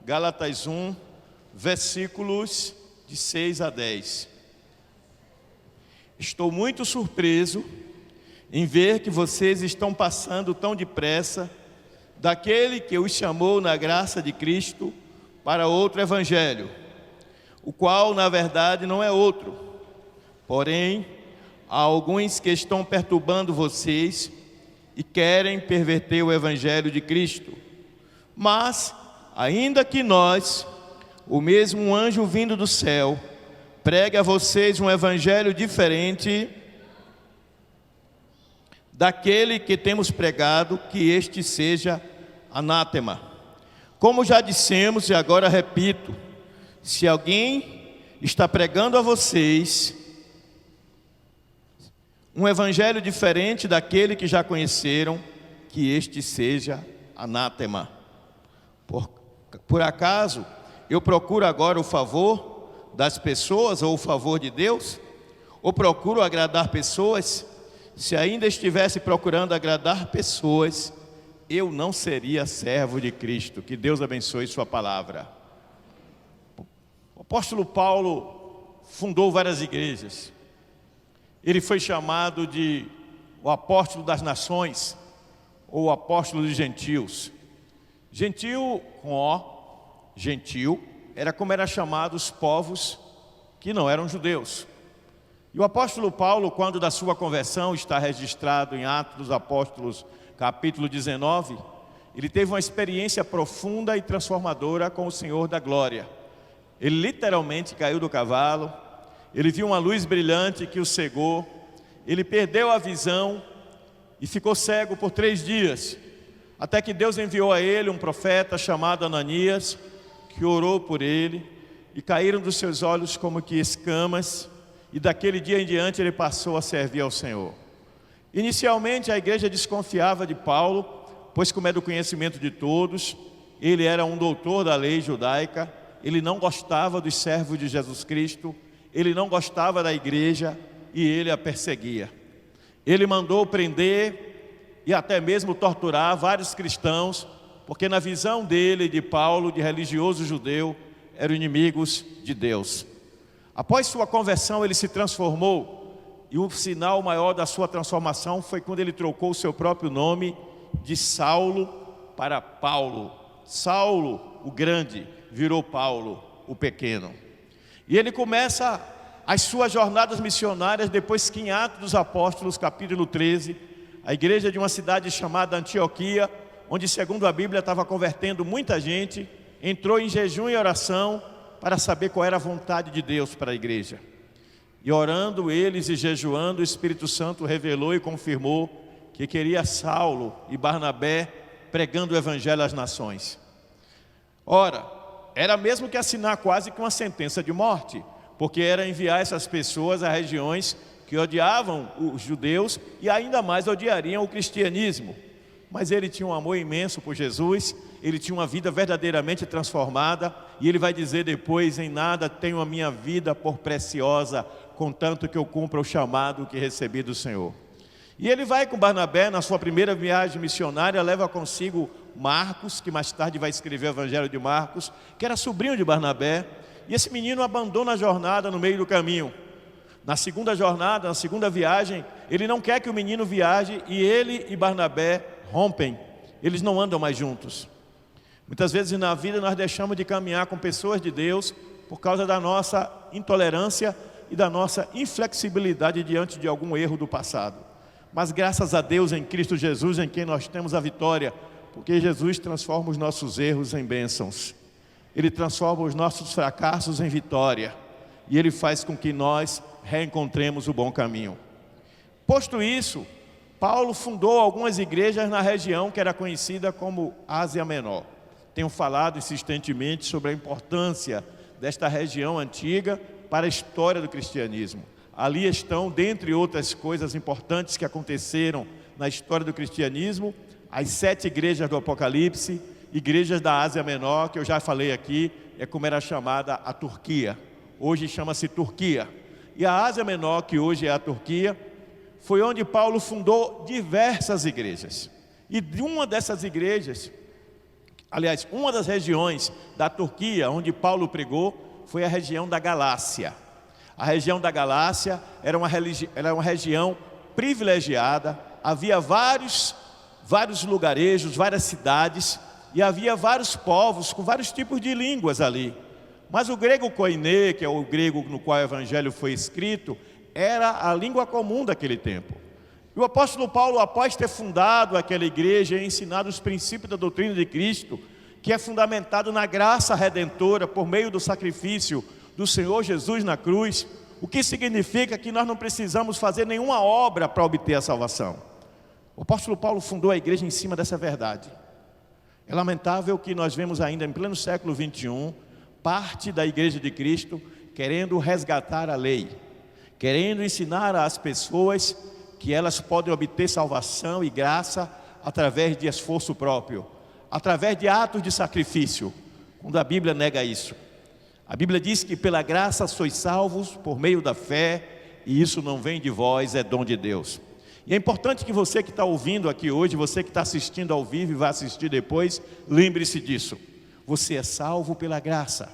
Gálatas 1, versículos de 6 a 10. Estou muito surpreso em ver que vocês estão passando tão depressa daquele que os chamou na graça de Cristo para outro evangelho, o qual na verdade não é outro. Porém, há alguns que estão perturbando vocês e querem perverter o evangelho de Cristo. Mas, ainda que nós, o mesmo anjo vindo do céu, pregue a vocês um evangelho diferente daquele que temos pregado, que este seja anátema. Como já dissemos e agora repito, se alguém está pregando a vocês um evangelho diferente daquele que já conheceram, que este seja anátema. Por acaso eu procuro agora o favor das pessoas ou o favor de Deus? Ou procuro agradar pessoas? Se ainda estivesse procurando agradar pessoas, eu não seria servo de Cristo. Que Deus abençoe sua palavra. O apóstolo Paulo fundou várias igrejas. Ele foi chamado de o apóstolo das nações, ou o apóstolo dos gentios. Gentil, com O, gentil, era como era chamado os povos que não eram judeus. E o apóstolo Paulo, quando da sua conversão, está registrado em Atos dos Apóstolos, capítulo 19, ele teve uma experiência profunda e transformadora com o Senhor da glória. Ele literalmente caiu do cavalo, ele viu uma luz brilhante que o cegou, ele perdeu a visão e ficou cego por 3 dias, até que Deus enviou a ele um profeta chamado Ananias, que orou por ele, e caíram dos seus olhos como que escamas, e daquele dia em diante ele passou a servir ao Senhor. Inicialmente a igreja desconfiava de Paulo, pois como é do conhecimento de todos, ele era um doutor da lei judaica, ele não gostava dos servos de Jesus Cristo, ele não gostava da igreja e ele a perseguia. Ele mandou prender e até mesmo torturar vários cristãos, porque na visão dele, de Paulo, de religioso judeu, eram inimigos de Deus. Após sua conversão, ele se transformou, e o sinal maior da sua transformação foi quando ele trocou o seu próprio nome de Saulo para Paulo. Saulo, o grande, virou Paulo, o pequeno. E ele começa as suas jornadas missionárias depois que em Atos dos Apóstolos, capítulo 13, a igreja de uma cidade chamada Antioquia, onde segundo a Bíblia estava convertendo muita gente, entrou em jejum e oração para saber qual era a vontade de Deus para a igreja. E orando eles e jejuando, o Espírito Santo revelou e confirmou que queria Saulo e Barnabé pregando o evangelho às nações. Ora, era mesmo que assinar quase que uma sentença de morte, porque era enviar essas pessoas a regiões que odiavam os judeus e ainda mais odiariam o cristianismo. Mas ele tinha um amor imenso por Jesus, ele tinha uma vida verdadeiramente transformada, e ele vai dizer depois: em nada tenho a minha vida por preciosa, contanto que eu cumpra o chamado que recebi do Senhor. E ele vai com Barnabé na sua primeira viagem missionária, leva consigo Marcos, que mais tarde vai escrever o Evangelho de Marcos, que era sobrinho de Barnabé, e esse menino abandona a jornada no meio do caminho. Na segunda jornada, na segunda viagem, ele não quer que o menino viaje, e ele e Barnabé rompem, eles não andam mais juntos. Muitas vezes na vida nós deixamos de caminhar com pessoas de Deus por causa da nossa intolerância e da nossa inflexibilidade diante de algum erro do passado. Mas graças a Deus em Cristo Jesus, em quem nós temos a vitória, porque Jesus transforma os nossos erros em bênçãos. Ele transforma os nossos fracassos em vitória, e Ele faz com que nós reencontremos o bom caminho. Posto isso, Paulo fundou algumas igrejas na região que era conhecida como Ásia Menor. Tenho falado insistentemente sobre a importância desta região antiga para a história do cristianismo. Ali estão, dentre outras coisas importantes que aconteceram na história do cristianismo, as 7 igrejas do Apocalipse, igrejas da Ásia Menor, que eu já falei aqui, é como era chamada a Turquia. Hoje chama-se Turquia. E a Ásia Menor, que hoje é a Turquia, foi onde Paulo fundou diversas igrejas. E de uma dessas igrejas, Aliás, uma das regiões da Turquia onde Paulo pregou foi a região da Galácia. A região da Galácia era uma região privilegiada, havia vários lugarejos, várias cidades, e havia vários povos com vários tipos de línguas ali. Mas o grego koiné, que é o grego no qual o evangelho foi escrito, era a língua comum daquele tempo. E o apóstolo Paulo, após ter fundado aquela igreja e ensinado os princípios da doutrina de Cristo, que é fundamentado na graça redentora por meio do sacrifício do Senhor Jesus na cruz, o que significa que nós não precisamos fazer nenhuma obra para obter a salvação. O apóstolo Paulo fundou a igreja em cima dessa verdade. É lamentável que nós vemos ainda em pleno século 21, parte da igreja de Cristo querendo resgatar a lei, querendo ensinar às pessoas que elas podem obter salvação e graça através de esforço próprio, através de atos de sacrifício, quando a Bíblia nega isso. A Bíblia diz que pela graça sois salvos por meio da fé, e isso não vem de vós, é dom de Deus. E é importante que você que está ouvindo aqui hoje, você que está assistindo ao vivo e vai assistir depois, lembre-se disso. Você é salvo pela graça.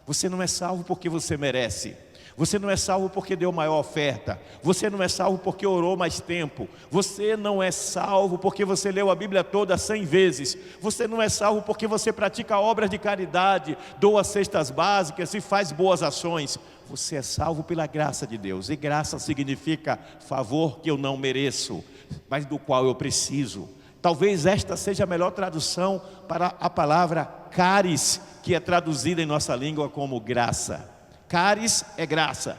Você não é salvo porque você merece. Você não é salvo porque deu maior oferta. Você não é salvo porque orou mais tempo. Você não é salvo porque você leu a Bíblia toda 100 vezes. Você não é salvo porque você pratica obras de caridade, doa cestas básicas e faz boas ações. Você é salvo pela graça de Deus. E graça significa favor que eu não mereço, mas do qual eu preciso. Talvez esta seja a melhor tradução para a palavra caris, que é traduzida em nossa língua como graça. Caris é graça.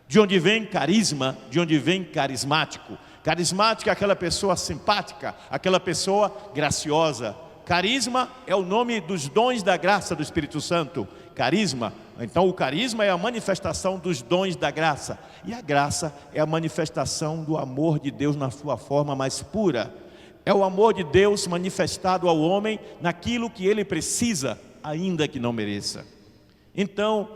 De onde vem carisma? De onde vem carismático? Carismático é aquela pessoa simpática, aquela pessoa graciosa. Carisma é o nome dos dons da graça do Espírito Santo. Carisma. Então o carisma é a manifestação dos dons da graça. E a graça é a manifestação do amor de Deus na sua forma mais pura. É o amor de Deus manifestado ao homem naquilo que ele precisa, ainda que não mereça. Então,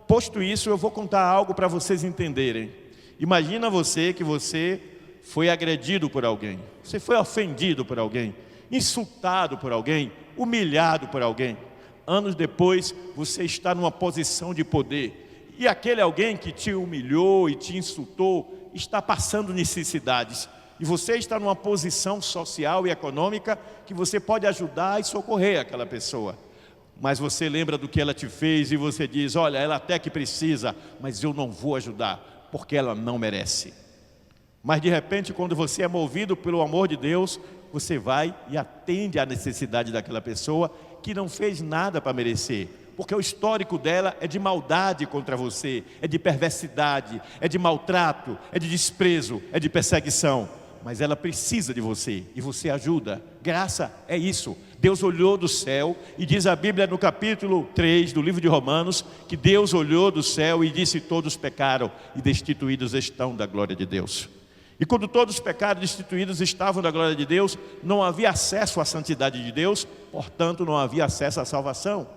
posto isso, eu vou contar algo para vocês entenderem. Imagina você que você foi agredido por alguém, você foi ofendido por alguém, insultado por alguém, humilhado por alguém. Anos depois, você está numa posição de poder, e aquele alguém que te humilhou e te insultou, está passando necessidades. E você está numa posição social e econômica que você pode ajudar e socorrer aquela pessoa. Mas você lembra do que ela te fez e você diz, olha, ela até que precisa, mas eu não vou ajudar, porque ela não merece. Mas de repente, quando você é movido pelo amor de Deus, você vai e atende à necessidade daquela pessoa que não fez nada para merecer. Porque o histórico dela é de maldade contra você, é de perversidade, é de maltrato, é de desprezo, é de perseguição. Mas ela precisa de você e você ajuda. Graça é isso. Deus olhou do céu e diz a Bíblia no capítulo 3 do livro de Romanos que Deus olhou do céu e disse: todos pecaram e destituídos estão da glória de Deus. E quando todos pecaram e destituídos estavam da glória de Deus, não havia acesso à santidade de Deus, portanto não havia acesso à salvação.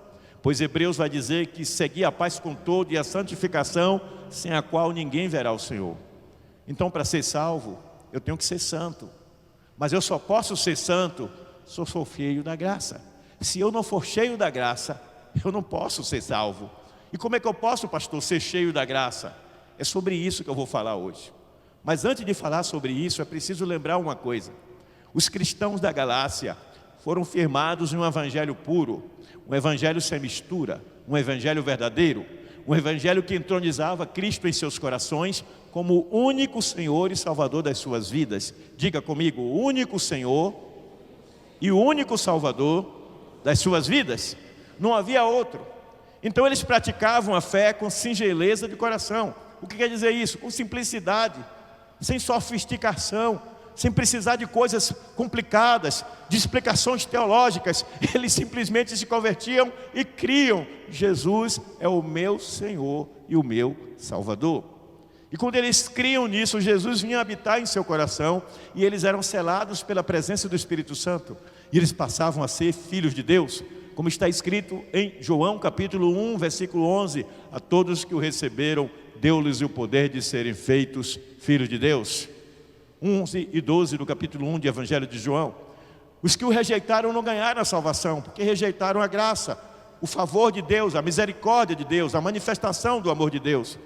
Pois Hebreus vai dizer que seguir a paz com todo e a santificação, sem a qual ninguém verá o Senhor. Então, para ser salvo, eu tenho que ser santo. Mas eu só posso ser santo se eu sou cheio da graça. Se eu não for cheio da graça, eu não posso ser salvo. E como é que eu posso, pastor, ser cheio da graça? É sobre isso que eu vou falar hoje. Mas antes de falar sobre isso, é preciso lembrar uma coisa. Os cristãos da Galácia foram firmados em um evangelho puro, um evangelho sem mistura, um evangelho verdadeiro, um evangelho que entronizava Cristo em seus corações como o único Senhor e Salvador das suas vidas. Diga comigo, o único Senhor e o único Salvador das suas vidas. Não havia outro. Então eles praticavam a fé com singeleza de coração. O que quer dizer isso? Com simplicidade, sem sofisticação, sem precisar de coisas complicadas, de explicações teológicas. Eles simplesmente se convertiam e criam: Jesus é o meu Senhor e o meu Salvador. E quando eles criam nisso, Jesus vinha habitar em seu coração, e eles eram selados pela presença do Espírito Santo, e eles passavam a ser filhos de Deus, como está escrito em João capítulo 1, versículo 11: a todos que o receberam, deu-lhes o poder de serem feitos filhos de Deus. 11 e 12 do capítulo 1 do Evangelho de João. Os que o rejeitaram não ganharam a salvação, porque rejeitaram a graça, o favor de Deus, a misericórdia de Deus, a manifestação do amor de Deus.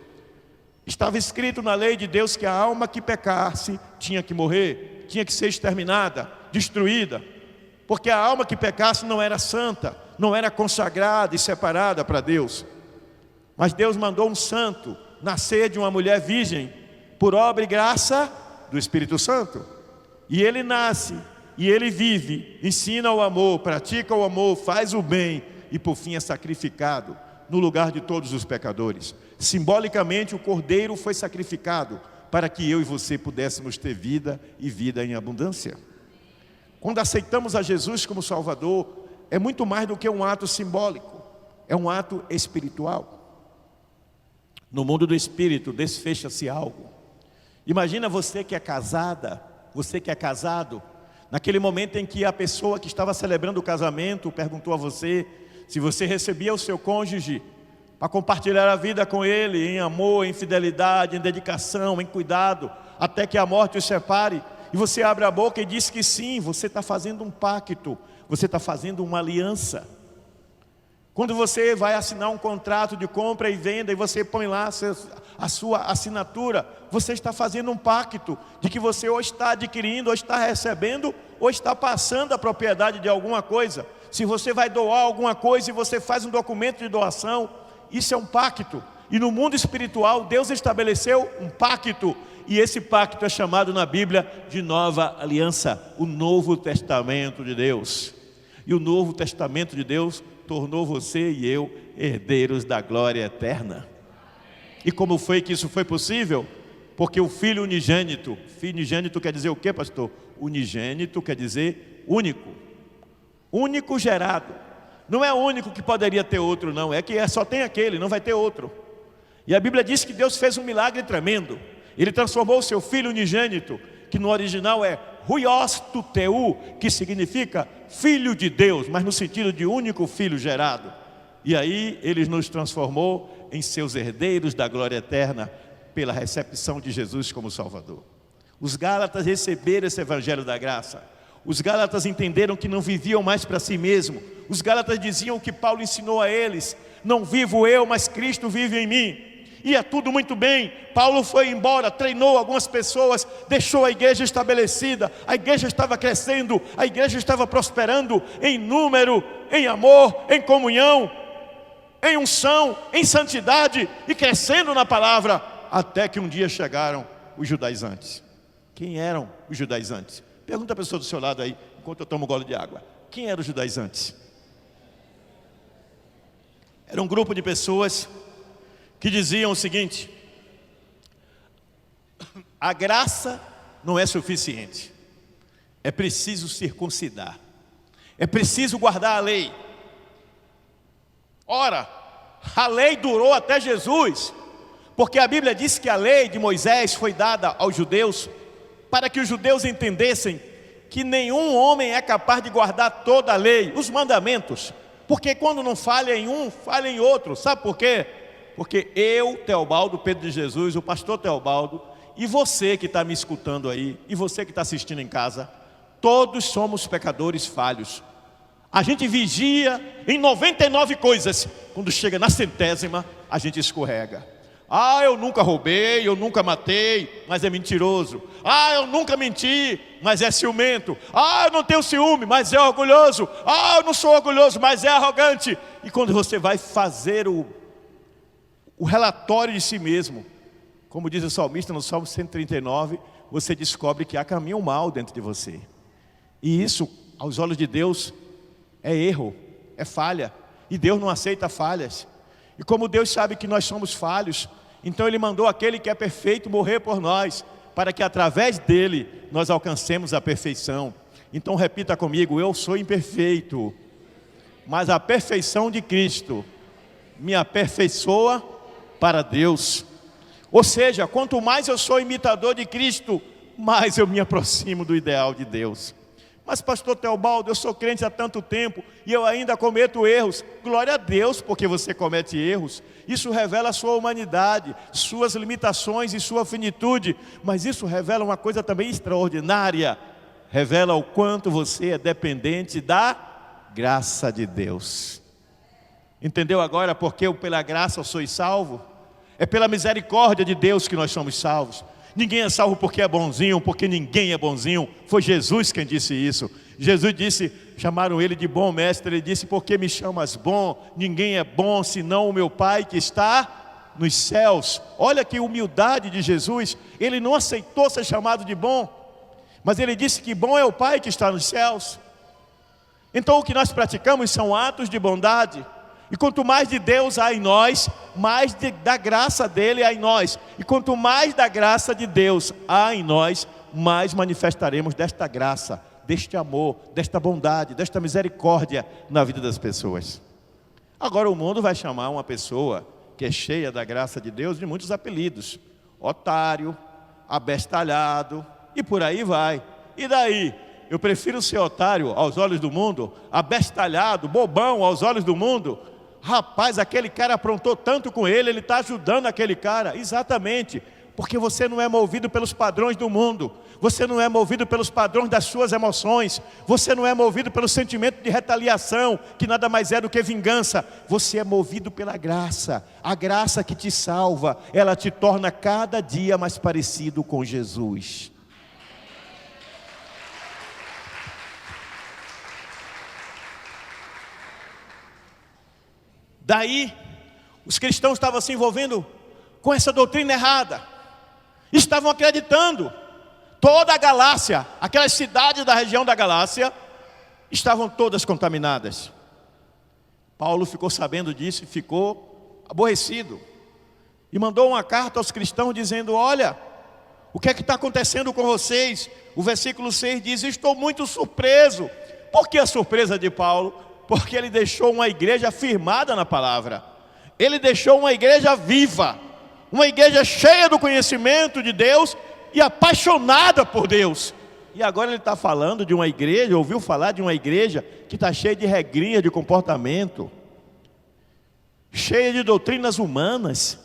Estava escrito na lei de Deus que a alma que pecasse tinha que morrer, tinha que ser exterminada, destruída, porque a alma que pecasse não era santa, não era consagrada e separada para Deus. Mas Deus mandou um santo nascer de uma mulher virgem, por obra e graça do Espírito Santo. E ele nasce, e ele vive, ensina o amor, pratica o amor, faz o bem, e por fim é sacrificado no lugar de todos os pecadores. Simbolicamente, o Cordeiro foi sacrificado para que eu e você pudéssemos ter vida e vida em abundância. Quando aceitamos a Jesus como Salvador, é muito mais do que um ato simbólico, é um ato espiritual. No mundo do espírito desfecha-se algo. Imagina você que é casada, você que é casado, naquele momento em que a pessoa que estava celebrando o casamento perguntou a você se você recebia o seu cônjuge para compartilhar a vida com ele em amor, em fidelidade, em dedicação, em cuidado, até que a morte os separe. E você abre a boca e diz que sim, você está fazendo um pacto, você está fazendo uma aliança. Quando você vai assinar um contrato de compra e venda e você põe lá a sua assinatura, você está fazendo um pacto de que você ou está adquirindo, ou está recebendo, ou está passando a propriedade de alguma coisa. Se você vai doar alguma coisa e você faz um documento de doação, isso é um pacto. E no mundo espiritual, Deus estabeleceu um pacto. E esse pacto é chamado na Bíblia de Nova Aliança, o Novo Testamento de Deus. E o Novo Testamento de Deus tornou você e eu herdeiros da glória eterna. E como foi que isso foi possível? Porque o Filho unigênito quer dizer o quê, pastor? Unigênito quer dizer único. Único gerado. Não é o único que poderia ter outro, não. É que só tem aquele, não vai ter outro. E a Bíblia diz que Deus fez um milagre tremendo. Ele transformou o seu Filho unigênito, que no original é Huios tu teu, que significa Filho de Deus, mas no sentido de único Filho gerado. E aí Ele nos transformou em seus herdeiros da glória eterna, pela recepção de Jesus como Salvador. Os Gálatas receberam esse evangelho da graça. Os Gálatas entenderam que não viviam mais para si mesmos. Os Gálatas diziam o que Paulo ensinou a eles: não vivo eu, mas Cristo vive em mim. E é tudo muito bem. Paulo foi embora, treinou algumas pessoas, deixou a igreja estabelecida, a igreja estava crescendo, a igreja estava prosperando em número, em amor, em comunhão, em unção, em santidade e crescendo na palavra, até que um dia chegaram os judaizantes. Quem eram os judaizantes? Pergunta a pessoa do seu lado aí, enquanto eu tomo um gole de água. Quem eram os judaizantes? Era um grupo de pessoas que diziam o seguinte: a graça não é suficiente, é preciso circuncidar, é preciso guardar a lei. Ora, a lei durou até Jesus, porque a Bíblia diz que a lei de Moisés foi dada aos judeus para que os judeus entendessem que nenhum homem é capaz de guardar toda a lei, os mandamentos, porque quando não falha em um, falha em outro. Sabe por quê? Porque eu, Teobaldo, Pedro de Jesus, o pastor Teobaldo, e você que está me escutando aí, e você que está assistindo em casa, todos somos pecadores falhos. A gente vigia em 99 coisas, quando chega na 100ª, a gente escorrega. Ah, eu nunca roubei, eu nunca matei, mas é mentiroso. Ah, eu nunca menti, mas é ciumento. Ah, eu não tenho ciúme, mas é orgulhoso. Ah, eu não sou orgulhoso, mas é arrogante. E quando você vai fazer o relatório de si mesmo, como diz o salmista no Salmo 139, você descobre que há caminho mal dentro de você. E isso, aos olhos de Deus, é erro, é falha. E Deus não aceita falhas. E como Deus sabe que nós somos falhos, então Ele mandou aquele que é perfeito morrer por nós, para que através dele nós alcancemos a perfeição. Então repita comigo: eu sou imperfeito, mas a perfeição de Cristo me aperfeiçoa para Deus. Ou seja, quanto mais eu sou imitador de Cristo, mais eu me aproximo do ideal de Deus. Mas pastor Teobaldo, eu sou crente há tanto tempo e eu ainda cometo erros. Glória a Deus porque você comete erros. Isso revela a sua humanidade, suas limitações e sua finitude. Mas isso revela uma coisa também extraordinária. revela o quanto você é dependente da graça de Deus. Entendeu agora porque pela graça eu sou salvo? É pela misericórdia de Deus que nós somos salvos. Ninguém é salvo porque é bonzinho, porque ninguém é bonzinho. Foi Jesus quem disse isso. Jesus disse, chamaram ele de bom mestre, ele disse, por que me chamas bom? Ninguém é bom senão o meu Pai que está nos céus. Olha que humildade de Jesus, ele não aceitou ser chamado de bom, mas ele disse que bom é o Pai que está nos céus. Então o que nós praticamos são atos de bondade. E quanto mais de Deus há em nós, mais da graça dele há em nós. E quanto mais da graça de Deus há em nós, mais manifestaremos desta graça, deste amor, desta bondade, desta misericórdia na vida das pessoas. Agora o mundo vai chamar uma pessoa que é cheia da graça de Deus de muitos apelidos. Otário, abestalhado e por aí vai. E daí? Eu prefiro ser otário aos olhos do mundo, abestalhado, bobão aos olhos do mundo. Rapaz, aquele cara aprontou tanto com ele está ajudando aquele cara. Exatamente, porque você não é movido pelos padrões do mundo. Você não é movido pelos padrões das suas emoções. Você não é movido pelo sentimento de retaliação, que nada mais é do que vingança. Você é movido pela graça. A graça que te salva, ela te torna cada dia mais parecido com Jesus. Daí, os cristãos estavam se envolvendo com essa doutrina errada. Estavam acreditando. Toda a Galácia, aquelas cidades da região da Galácia, estavam todas contaminadas. Paulo ficou sabendo disso e ficou aborrecido. E mandou uma carta aos cristãos dizendo, olha, o que é que está acontecendo com vocês? O versículo 6 diz, estou muito surpreso. Por que a surpresa de Paulo? Porque ele deixou uma igreja firmada na palavra. Ele deixou uma igreja viva. Uma igreja cheia do conhecimento de Deus e apaixonada por Deus. E agora ele está falando de uma igreja, ouviu falar de uma igreja que está cheia de regrinha de comportamento, cheia de doutrinas humanas,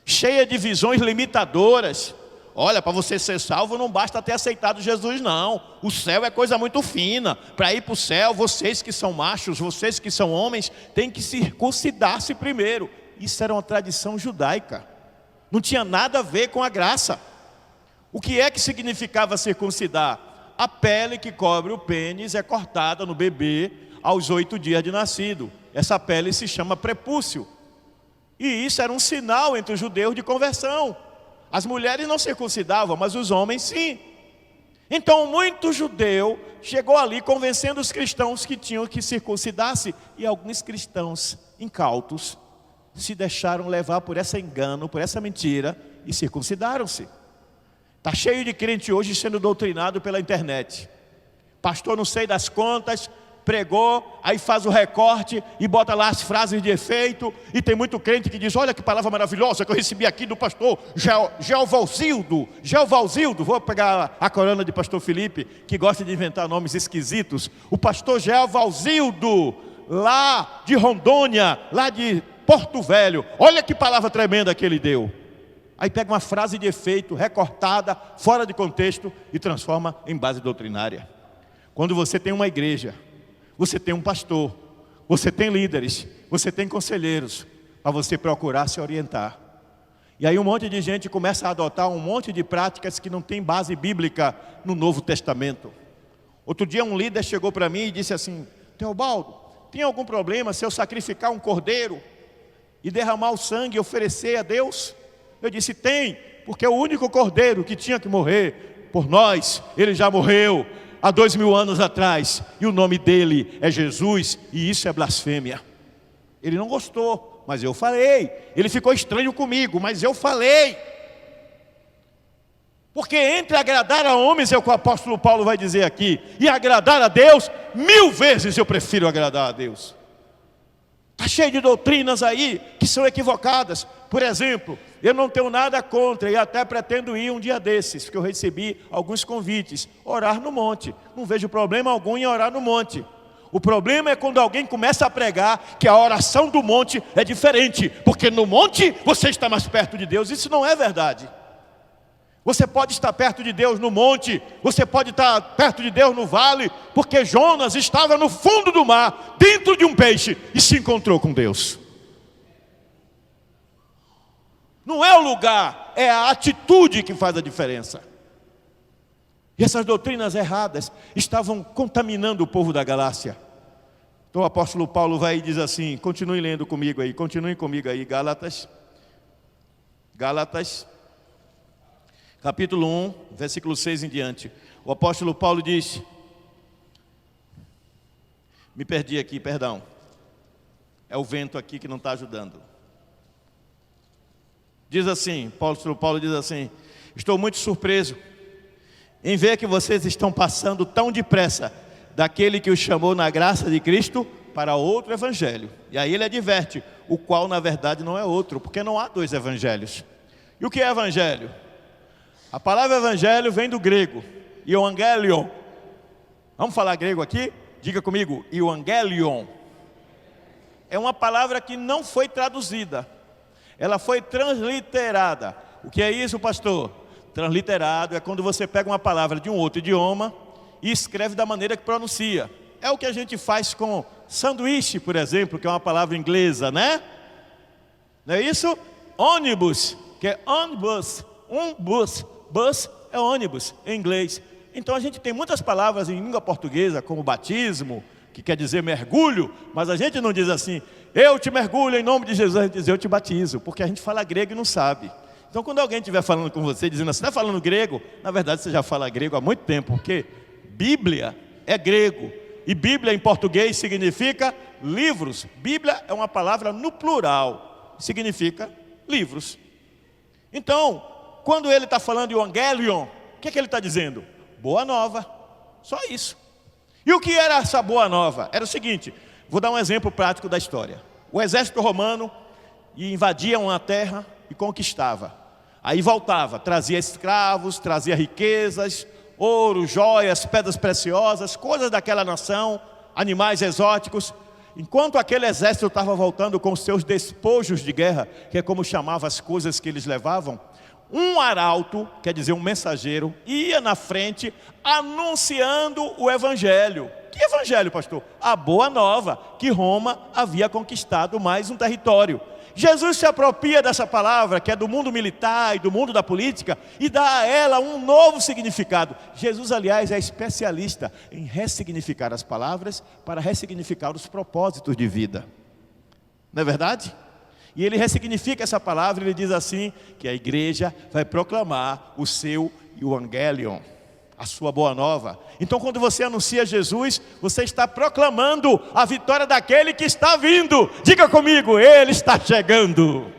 cheia de visões limitadoras. Olha, para você ser salvo não basta ter aceitado Jesus não. O céu é coisa muito fina. Para ir para o céu, vocês que são machos, vocês que são homens, têm que circuncidar-se primeiro. Isso era uma tradição judaica. Não tinha nada a ver com a graça. O que é que significava circuncidar? A pele que cobre o pênis é cortada no bebê aos 8 dias de nascido. Essa pele se chama prepúcio. E isso era um sinal entre os judeus de conversão. As mulheres não circuncidavam, mas os homens sim. Então muito judeu chegou ali convencendo os cristãos que tinham que circuncidar-se. E alguns cristãos incautos se deixaram levar por esse engano, por essa mentira e circuncidaram-se. Está cheio de crente hoje sendo doutrinado pela internet. Pastor não sei das contas, pregou, aí faz o recorte e bota lá as frases de efeito. E tem muito crente que diz, olha que palavra maravilhosa que eu recebi aqui do pastor Geovalzildo. Vou pegar a corona de pastor Felipe, que gosta de inventar nomes esquisitos. O pastor Geovalzildo, lá de Rondônia, lá de Porto Velho. Olha que palavra tremenda que ele deu. Aí pega uma frase de efeito, recortada, fora de contexto e transforma em base doutrinária. Quando você tem uma igreja, você tem um pastor, você tem líderes, você tem conselheiros, para você procurar se orientar. E aí um monte de gente começa a adotar um monte de práticas que não tem base bíblica no Novo Testamento. Outro dia um líder chegou para mim e disse assim, Teobaldo, tem algum problema se eu sacrificar um cordeiro e derramar o sangue e oferecer a Deus? Eu disse, tem, porque o único cordeiro que tinha que morrer por nós, ele já morreu há 2000 anos atrás, e o nome dele é Jesus, e isso é blasfêmia. Ele não gostou, mas eu falei. Ele ficou estranho comigo, mas eu falei. Porque entre agradar a homens, é o que o apóstolo Paulo vai dizer aqui, e agradar a Deus, 1000 vezes eu prefiro agradar a Deus. Está cheio de doutrinas aí que são equivocadas. Por exemplo, eu não tenho nada contra e até pretendo ir um dia desses, porque eu recebi alguns convites, orar no monte. Não vejo problema algum em orar no monte. O problema é quando alguém começa a pregar que a oração do monte é diferente, porque no monte você está mais perto de Deus. Isso não é verdade. Você pode estar perto de Deus no monte, você pode estar perto de Deus no vale, porque Jonas estava no fundo do mar, dentro de um peixe, e se encontrou com Deus. Não é o lugar, é a atitude que faz a diferença. E essas doutrinas erradas estavam contaminando o povo da Galácia. Então o apóstolo Paulo vai e diz assim, continue lendo comigo aí, continue comigo aí, Gálatas, capítulo 1, versículo 6 em diante. O apóstolo Paulo diz, me perdi aqui, perdão, é o vento aqui que não está ajudando. Diz assim, o apóstolo Paulo diz assim, estou muito surpreso em ver que vocês estão passando tão depressa daquele que os chamou na graça de Cristo para outro evangelho. E aí ele adverte, o qual na verdade não é outro, porque não há dois evangelhos. E o que é evangelho? A palavra evangelho vem do grego, euangelion. Vamos falar grego aqui? Diga comigo, euangelion. É uma palavra que não foi traduzida, ela foi transliterada. O que é isso, pastor? Transliterado é quando você pega uma palavra de um outro idioma e escreve da maneira que pronuncia. É o que a gente faz com sanduíche, por exemplo, que é uma palavra inglesa, né? Não é isso? Ônibus, que é ônibus, bus é ônibus em inglês. Então a gente tem muitas palavras em língua portuguesa, como batismo, que quer dizer mergulho, mas a gente não diz assim, eu te mergulho em nome de Jesus, a gente diz eu te batizo, porque a gente fala grego e não sabe. Então quando alguém estiver falando com você, dizendo assim, está falando grego, na verdade você já fala grego há muito tempo, porque Bíblia é grego, e Bíblia em português significa livros. Bíblia é uma palavra no plural, significa livros. Então, quando ele está falando de evangelion, o que é que ele está dizendo? Boa nova, só isso. E o que era essa boa nova? Era o seguinte, vou dar um exemplo prático da história. O exército romano invadia uma terra e conquistava. Aí voltava, trazia escravos, trazia riquezas, ouro, joias, pedras preciosas, coisas daquela nação, animais exóticos. Enquanto aquele exército estava voltando com seus despojos de guerra, que é como chamava as coisas que eles levavam, um arauto, quer dizer um mensageiro, ia na frente anunciando o evangelho. Que evangelho, pastor? A boa nova, que Roma havia conquistado mais um território. Jesus se apropria dessa palavra, que é do mundo militar e do mundo da política, e dá a ela um novo significado. Jesus, aliás, é especialista em ressignificar as palavras para ressignificar os propósitos de vida. Não é verdade? E ele ressignifica essa palavra, ele diz assim, que a igreja vai proclamar o seu evangelion, a sua boa nova. Então quando você anuncia Jesus, você está proclamando a vitória daquele que está vindo. Diga comigo, ele está chegando.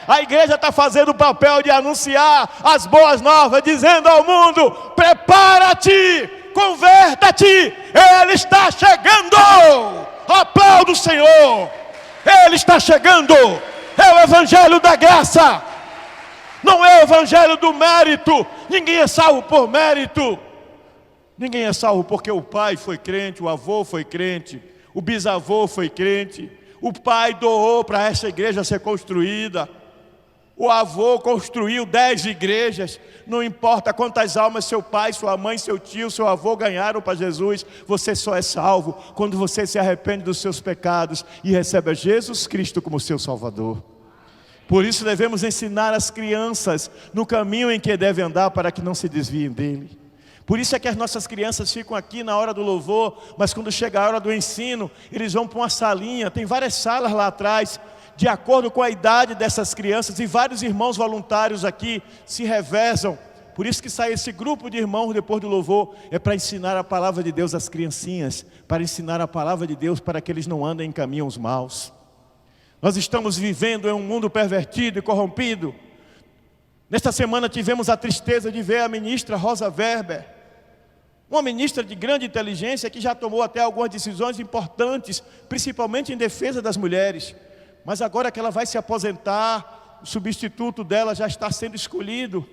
A igreja está fazendo o papel de anunciar as boas novas, dizendo ao mundo, prepara-te, converta-te, ele está chegando. Aplauda o Senhor, ele está chegando. É o evangelho da graça, não é o evangelho do mérito. Ninguém é salvo por mérito. Ninguém é salvo porque o pai foi crente, o avô foi crente, o bisavô foi crente, o pai doou para essa igreja ser construída, o avô construiu 10 igrejas. Não importa quantas almas seu pai, sua mãe, seu tio, seu avô ganharam para Jesus, você só é salvo quando você se arrepende dos seus pecados e recebe a Jesus Cristo como seu Salvador. Por isso devemos ensinar as crianças no caminho em que devem andar, para que não se desviem dele. Por isso é que as nossas crianças ficam aqui na hora do louvor, mas quando chega a hora do ensino, eles vão para uma salinha, tem várias salas lá atrás, de acordo com a idade dessas crianças, e vários irmãos voluntários aqui se revezam. Por isso que sai esse grupo de irmãos depois do louvor, é para ensinar a palavra de Deus às criancinhas, para ensinar a palavra de Deus para que eles não andem em caminhos maus. Nós estamos vivendo em um mundo pervertido e corrompido. Nesta semana tivemos a tristeza de ver a ministra Rosa Weber, uma ministra de grande inteligência que já tomou até algumas decisões importantes, principalmente em defesa das mulheres. Mas agora que ela vai se aposentar, o substituto dela já está sendo escolhido.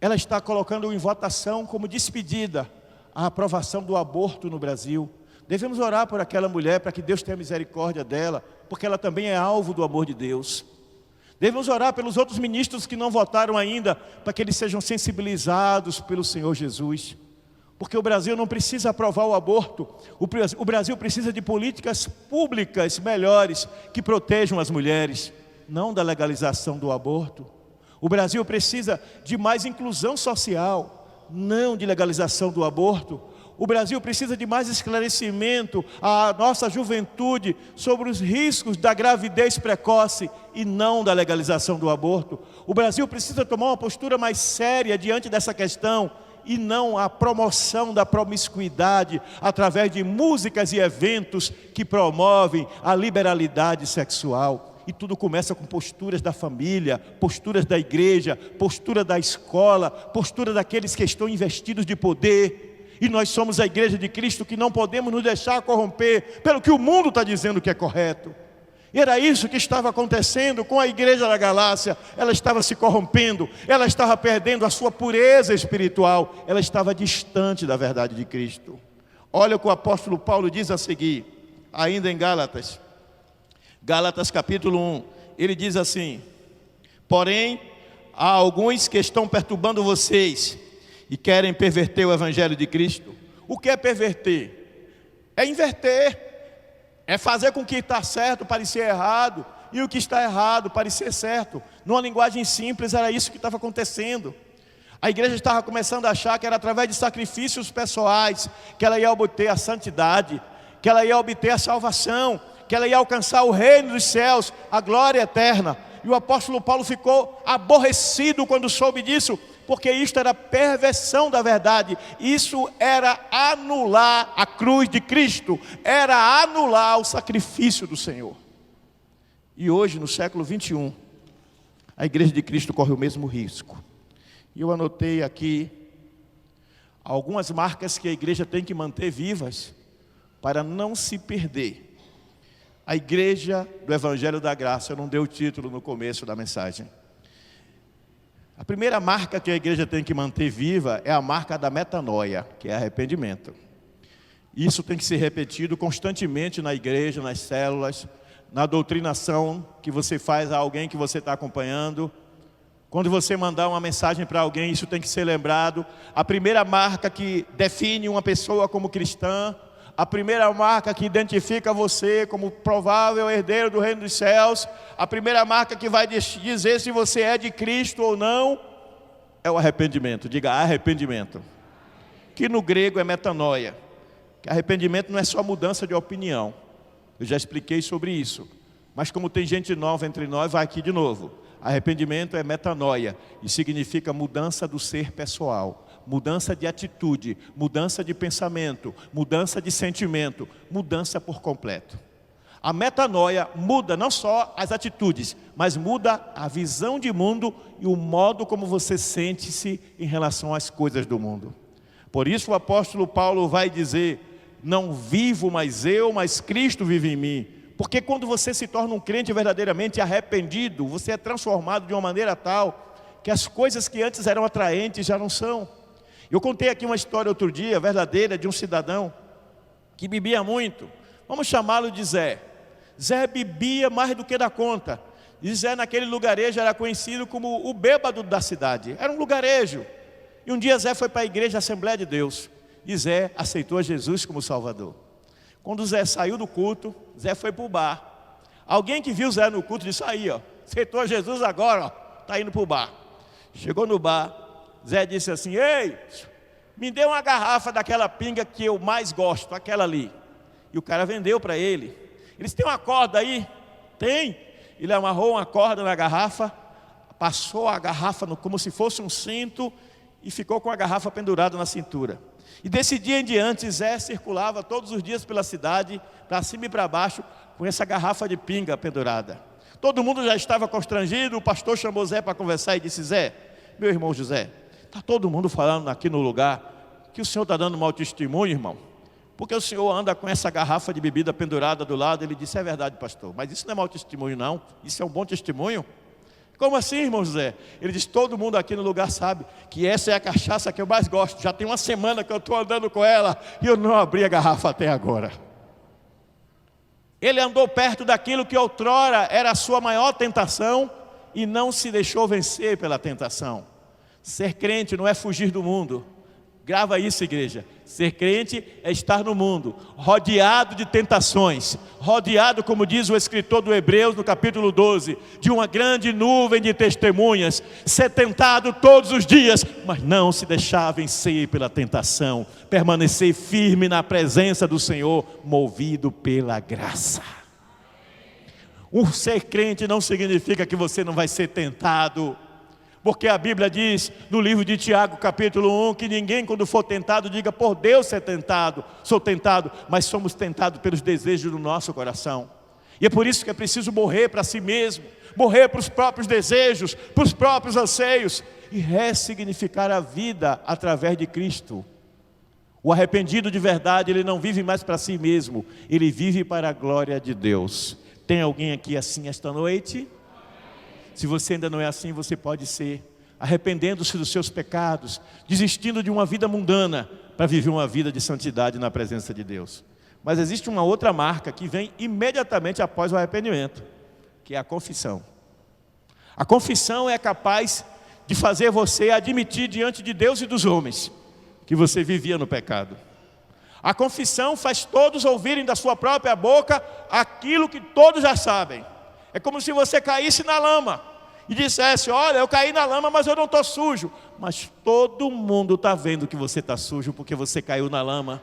Ela está colocando em votação como despedida a aprovação do aborto no Brasil. Devemos orar por aquela mulher para que Deus tenha misericórdia dela, porque ela também é alvo do amor de Deus. Devemos orar pelos outros ministros que não votaram ainda, para que eles sejam sensibilizados pelo Senhor Jesus. Porque o Brasil não precisa aprovar o aborto. O Brasil precisa de políticas públicas melhores que protejam as mulheres, não da legalização do aborto. O Brasil precisa de mais inclusão social, não de legalização do aborto. O Brasil precisa de mais esclarecimento à nossa juventude sobre os riscos da gravidez precoce e não da legalização do aborto. O Brasil precisa tomar uma postura mais séria diante dessa questão e não a promoção da promiscuidade através de músicas e eventos que promovem a liberalidade sexual. E tudo começa com posturas da família, posturas da igreja, postura da escola, postura daqueles que estão investidos de poder. E nós somos a igreja de Cristo que não podemos nos deixar corromper pelo que o mundo está dizendo que é correto. E era isso que estava acontecendo com a igreja da Galácia. Ela estava se corrompendo, ela estava perdendo a sua pureza espiritual, ela estava distante da verdade de Cristo. Olha o que o apóstolo Paulo diz a seguir, ainda em Gálatas. Gálatas capítulo 1, ele diz assim: porém, há alguns que estão perturbando vocês e querem perverter o evangelho de Cristo. O que é perverter? É inverter, é fazer com que está certo parecer errado e o que está errado parecer certo. Numa linguagem simples, era isso que estava acontecendo. A igreja estava começando a achar que era através de sacrifícios pessoais que ela ia obter a santidade, que ela ia obter a salvação, que ela ia alcançar o reino dos céus, a glória eterna. E o apóstolo Paulo ficou aborrecido quando soube disso, porque isto era perversão da verdade. Isso era anular a cruz de Cristo, era anular o sacrifício do Senhor. E hoje, no século 21, a igreja de Cristo corre o mesmo risco. E eu anotei aqui algumas marcas que a igreja tem que manter vivas para não se perder. A igreja do Evangelho da Graça, eu não dei o título no começo da mensagem. A primeira marca que a igreja tem que manter viva é a marca da metanoia, que é arrependimento. Isso tem que ser repetido constantemente na igreja, nas células, na doutrinação que você faz a alguém que você está acompanhando. Quando você mandar uma mensagem para alguém, isso tem que ser lembrado. A primeira marca que define uma pessoa como cristã, a primeira marca que identifica você como provável herdeiro do reino dos céus, a primeira marca que vai dizer se você é de Cristo ou não, é o arrependimento. Diga arrependimento. Que no grego é metanoia. Que arrependimento não é só mudança de opinião. Eu já expliquei sobre isso. Mas como tem gente nova entre nós, vai aqui de novo. Arrependimento é metanoia e significa mudança do ser pessoal. Mudança de atitude, mudança de pensamento, mudança de sentimento, mudança por completo. A metanoia muda não só as atitudes, mas muda a visão de mundo e o modo como você sente-se em relação às coisas do mundo. Por isso o apóstolo Paulo vai dizer: não vivo mais eu, mas Cristo vive em mim. Porque quando você se torna um crente verdadeiramente arrependido, você é transformado de uma maneira tal que as coisas que antes eram atraentes já não são. Eu contei aqui uma história outro dia, verdadeira, de um cidadão que bebia muito. Vamos chamá-lo de Zé. Zé bebia mais do que da conta. E Zé naquele lugarejo era conhecido como o bêbado da cidade. Era um lugarejo. E um dia Zé foi para a igreja Assembleia de Deus. E Zé aceitou a Jesus como Salvador. Quando Zé saiu do culto, Zé foi para o bar. Alguém que viu Zé no culto disse: aí, ó, aceitou a Jesus agora, ó, está indo para o bar. Chegou no bar. Zé disse assim: ei, me dê uma garrafa daquela pinga que eu mais gosto, aquela ali. E o cara vendeu para ele. Ele disse: tem uma corda aí? Tem. Ele amarrou uma corda na garrafa, passou a garrafa como se fosse um cinto e ficou com a garrafa pendurada na cintura. E desse dia em diante, Zé circulava todos os dias pela cidade, para cima e para baixo, com essa garrafa de pinga pendurada. Todo mundo já estava constrangido. O pastor chamou Zé para conversar e disse: Zé, meu irmão José, está todo mundo falando aqui no lugar que o senhor está dando mau testemunho, irmão, porque o senhor anda com essa garrafa de bebida pendurada do lado. Ele disse: é verdade, pastor, mas isso não é mau testemunho não, isso é um bom testemunho. Como assim, irmão José? Ele disse: todo mundo aqui no lugar sabe que essa é a cachaça que eu mais gosto, já tem uma semana que eu estou andando com ela e eu não abri a garrafa até agora. Ele andou perto daquilo que outrora era a sua maior tentação e não se deixou vencer pela tentação. Ser crente não é fugir do mundo. Grava isso, igreja. Ser crente é estar no mundo, rodeado de tentações, rodeado, como diz o escritor do Hebreus no capítulo 12, de uma grande nuvem de testemunhas, ser tentado todos os dias, mas não se deixar vencer pela tentação, permanecer firme na presença do Senhor, movido pela graça. O ser crente não significa que você não vai ser tentado, porque a Bíblia diz no livro de Tiago, capítulo 1, que ninguém quando for tentado diga por Deus ser tentado, sou tentado, mas somos tentados pelos desejos do nosso coração. E é por isso que é preciso morrer para si mesmo, morrer para os próprios desejos, para os próprios anseios e ressignificar a vida através de Cristo. O arrependido de verdade, ele não vive mais para si mesmo, ele vive para a glória de Deus. Tem alguém aqui assim esta noite? Se você ainda não é assim, você pode ser, arrependendo-se dos seus pecados, desistindo de uma vida mundana, para viver uma vida de santidade na presença de Deus. Mas existe uma outra marca que vem imediatamente após o arrependimento, que é a confissão. A confissão é capaz de fazer você admitir diante de Deus e dos homens, que você vivia no pecado. A confissão faz todos ouvirem da sua própria boca aquilo que todos já sabem. É como se você caísse na lama e dissesse, olha, eu caí na lama, mas eu não estou sujo. Mas todo mundo está vendo que você está sujo porque você caiu na lama.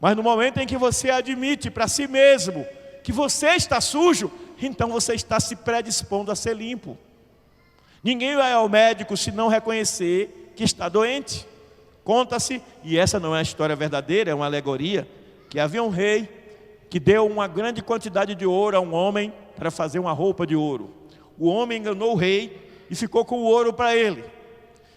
Mas no momento em que você admite para si mesmo que você está sujo, então você está se predispondo a ser limpo. Ninguém vai ao médico se não reconhecer que está doente. Conta-se, e essa não é a história verdadeira, é uma alegoria, que havia um rei que deu uma grande quantidade de ouro a um homem para fazer uma roupa de ouro. O homem enganou o rei e ficou com o ouro para ele.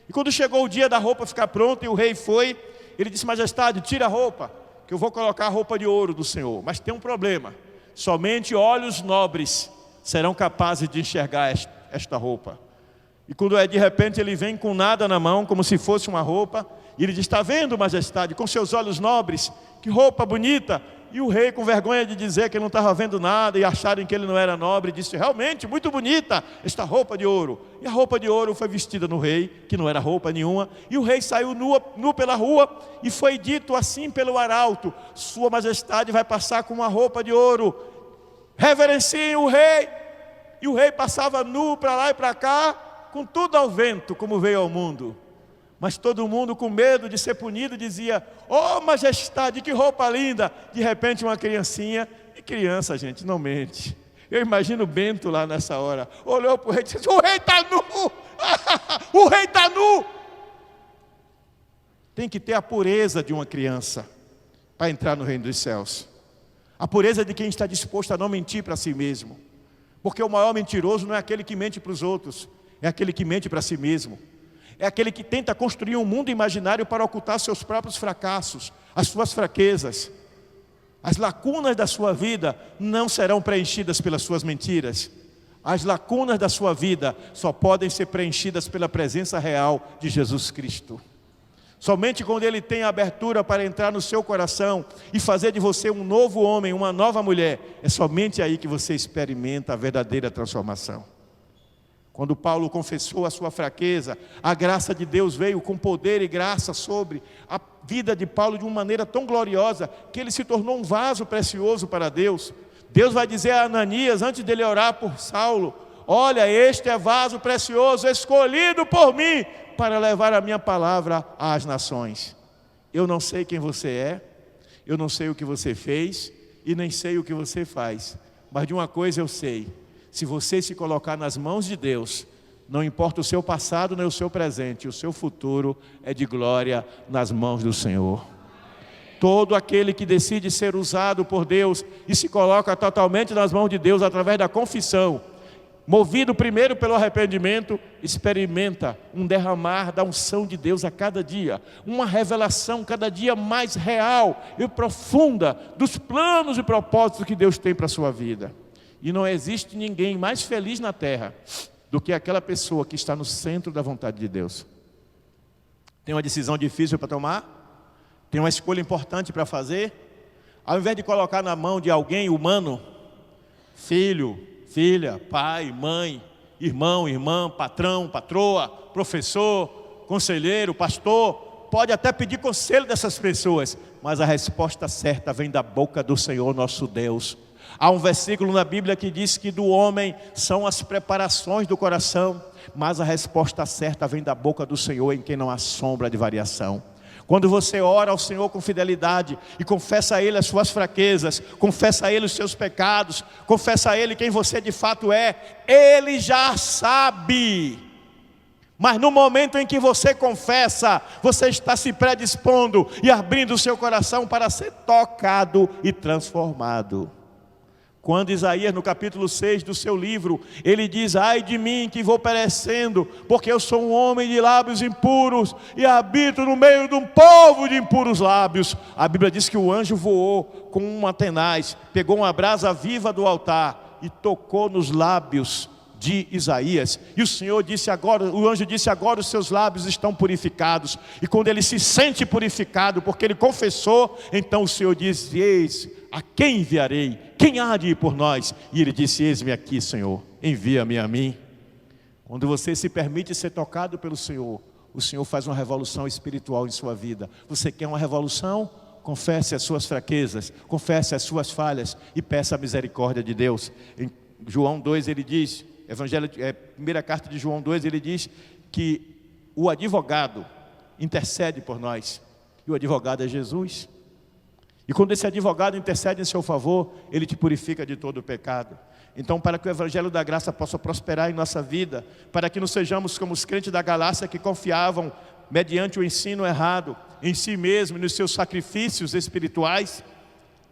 E quando chegou o dia da roupa ficar pronta e o rei foi, ele disse, majestade, tira a roupa, que eu vou colocar a roupa de ouro do Senhor. Mas tem um problema, somente olhos nobres serão capazes de enxergar esta roupa. E quando de repente ele vem com nada na mão, como se fosse uma roupa, e ele diz, está vendo, majestade, com seus olhos nobres, que roupa bonita. E o rei, com vergonha de dizer que não estava vendo nada e acharem que ele não era nobre, disse, realmente, muito bonita esta roupa de ouro. E a roupa de ouro foi vestida no rei, que não era roupa nenhuma, e o rei saiu nu pela rua, e foi dito assim pelo arauto, sua majestade vai passar com uma roupa de ouro, reverenciem o rei. E o rei passava nu para lá e para cá, com tudo ao vento, como veio ao mundo. Mas todo mundo com medo de ser punido dizia, oh majestade, que roupa linda. De repente uma criancinha, e criança gente, não mente. Eu imagino Bento lá nessa hora, olhou para o rei e disse, o rei está nu, o rei está nu. Tem que ter a pureza de uma criança para entrar no reino dos céus. A pureza de quem está disposto a não mentir para si mesmo. Porque o maior mentiroso não é aquele que mente para os outros, é aquele que mente para si mesmo. É aquele que tenta construir um mundo imaginário para ocultar seus próprios fracassos, as suas fraquezas. As lacunas da sua vida não serão preenchidas pelas suas mentiras. As lacunas da sua vida só podem ser preenchidas pela presença real de Jesus Cristo. Somente quando Ele tem a abertura para entrar no seu coração e fazer de você um novo homem, uma nova mulher, é somente aí que você experimenta a verdadeira transformação. Quando Paulo confessou a sua fraqueza, a graça de Deus veio com poder e graça sobre a vida de Paulo de uma maneira tão gloriosa, que ele se tornou um vaso precioso para Deus. Deus vai dizer a Ananias, antes dele orar por Saulo, olha, este é vaso precioso, escolhido por mim, para levar a minha palavra às nações. Eu não sei quem você é, eu não sei o que você fez, e nem sei o que você faz, mas de uma coisa eu sei, se você se colocar nas mãos de Deus, não importa o seu passado nem o seu presente, o seu futuro é de glória nas mãos do Senhor. Todo aquele que decide ser usado por Deus e se coloca totalmente nas mãos de Deus através da confissão, movido primeiro pelo arrependimento, experimenta um derramar da unção de Deus a cada dia, uma revelação cada dia mais real e profunda dos planos e propósitos que Deus tem para a sua vida. E não existe ninguém mais feliz na terra do que aquela pessoa que está no centro da vontade de Deus. Tem uma decisão difícil para tomar? Tem uma escolha importante para fazer? Ao invés de colocar na mão de alguém humano, filho, filha, pai, mãe, irmão, irmã, patrão, patroa, professor, conselheiro, pastor, pode até pedir conselho dessas pessoas, mas a resposta certa vem da boca do Senhor nosso Deus. Há um versículo na Bíblia que diz que do homem são as preparações do coração, mas a resposta certa vem da boca do Senhor, em quem não há sombra de variação. Quando você ora ao Senhor com fidelidade e confessa a Ele as suas fraquezas, confessa a Ele os seus pecados, confessa a Ele quem você de fato é, Ele já sabe. Mas no momento em que você confessa, você está se predispondo e abrindo o seu coração para ser tocado e transformado. Quando Isaías, no capítulo 6 do seu livro, ele diz: ai de mim que vou perecendo, porque eu sou um homem de lábios impuros e habito no meio de um povo de impuros lábios. A Bíblia diz que o anjo voou com uma tenaz, pegou uma brasa viva do altar e tocou nos lábios de Isaías. E o Senhor disse agora, o anjo disse: agora os seus lábios estão purificados. E quando ele se sente purificado, porque ele confessou, então o Senhor diz: eis, a quem enviarei? Quem há de ir por nós? E ele disse: eis-me aqui, Senhor, envia-me a mim. Quando você se permite ser tocado pelo Senhor, o Senhor faz uma revolução espiritual em sua vida. Você quer uma revolução? Confesse as suas fraquezas, confesse as suas falhas e peça a misericórdia de Deus. Em João 2 ele diz, primeira carta de João 2, ele diz que o advogado intercede por nós. E o advogado é Jesus. E quando esse advogado intercede em seu favor, ele te purifica de todo o pecado. Então, para que o Evangelho da Graça possa prosperar em nossa vida, para que não sejamos como os crentes da Galácia que confiavam, mediante o ensino errado, em si mesmo e nos seus sacrifícios espirituais,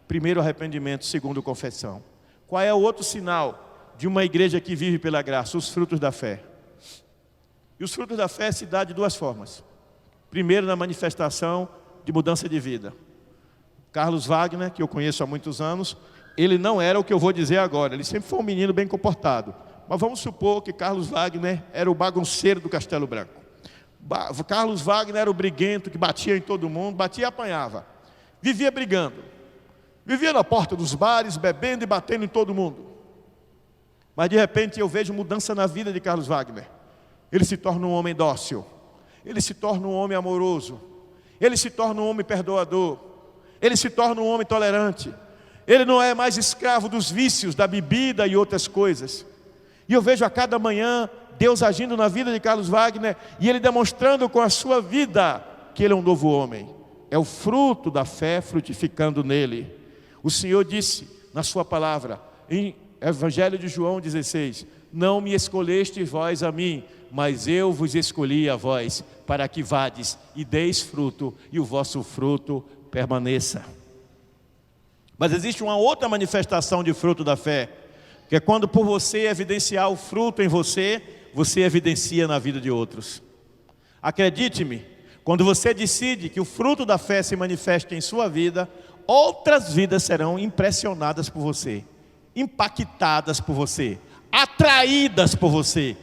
primeiro arrependimento, segundo confissão. Qual é o outro sinal de uma igreja que vive pela graça? Os frutos da fé. E os frutos da fé se dão de duas formas. Primeiro, na manifestação de mudança de vida. Carlos Wagner, que eu conheço há muitos anos, ele não era o que eu vou dizer agora, ele sempre foi um menino bem comportado. Mas vamos supor que Carlos Wagner era o bagunceiro do Castelo Branco. Carlos Wagner era o briguento que batia em todo mundo, batia e apanhava. Vivia brigando. Vivia na porta dos bares, bebendo e batendo em todo mundo. Mas de repente eu vejo mudança na vida de Carlos Wagner. Ele se torna um homem dócil. Ele se torna um homem amoroso. Ele se torna um homem perdoador. Ele se torna um homem tolerante. Ele não é mais escravo dos vícios, da bebida e outras coisas. E eu vejo a cada manhã Deus agindo na vida de Carlos Wagner e ele demonstrando com a sua vida que ele é um novo homem. É o fruto da fé frutificando nele. O Senhor disse na sua palavra, em Evangelho de João 16, não me escolhestes vós a mim, mas eu vos escolhi a vós, para que vades e deis fruto, e o vosso fruto permaneça. Mas existe uma outra manifestação de fruto da fé, que é quando por você evidenciar o fruto em você, você evidencia na vida de outros. Acredite-me, quando você decide que o fruto da fé se manifesta em sua vida, outras vidas serão impressionadas por você, impactadas por você, atraídas por você,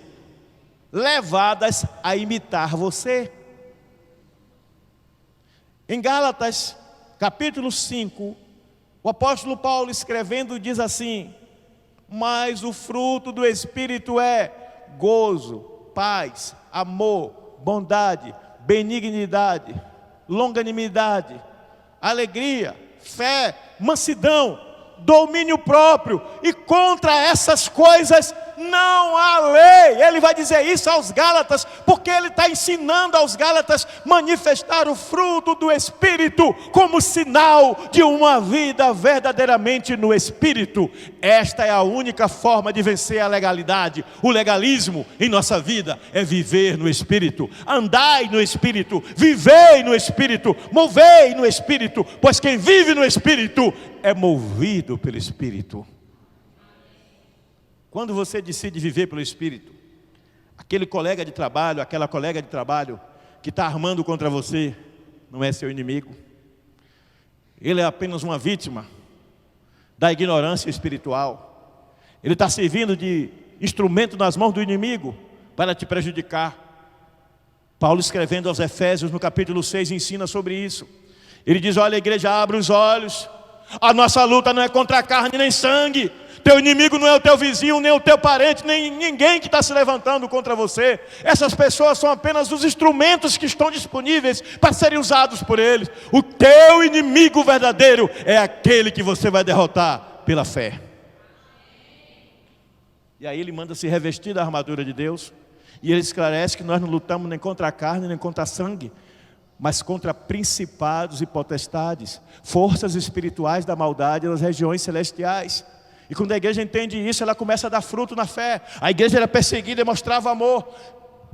levadas a imitar você. Em Gálatas, capítulo 5, o apóstolo Paulo escrevendo diz assim: mas o fruto do Espírito é gozo, paz, amor, bondade, benignidade, longanimidade, alegria, fé, mansidão, domínio próprio, e contra essas coisas não há lei. Ele vai dizer isso aos Gálatas, porque ele está ensinando aos Gálatas manifestar o fruto do Espírito como sinal de uma vida verdadeiramente no Espírito. Esta é a única forma de vencer a legalidade. O legalismo em nossa vida é viver no Espírito. Andai no Espírito, vivei no Espírito, movei no Espírito, pois quem vive no Espírito é movido pelo Espírito. Quando você decide viver pelo Espírito, aquele colega de trabalho, aquela colega de trabalho que está armando contra você, não é seu inimigo. Ele é apenas uma vítima da ignorância espiritual. Ele está servindo de instrumento nas mãos do inimigo para te prejudicar. Paulo, escrevendo aos Efésios no capítulo 6, ensina sobre isso. Ele diz: olha, a igreja, abre os olhos. A nossa luta não é contra a carne nem sangue. Teu inimigo não é o teu vizinho, nem o teu parente, nem ninguém que está se levantando contra você. Essas pessoas são apenas os instrumentos que estão disponíveis para serem usados por eles. O teu inimigo verdadeiro é aquele que você vai derrotar pela fé. E aí ele manda se revestir da armadura de Deus. E ele esclarece que nós não lutamos nem contra a carne, nem contra a sangue, mas contra principados e potestades, forças espirituais da maldade nas regiões celestiais. E quando a igreja entende isso, ela começa a dar fruto na fé. A igreja era perseguida e mostrava amor.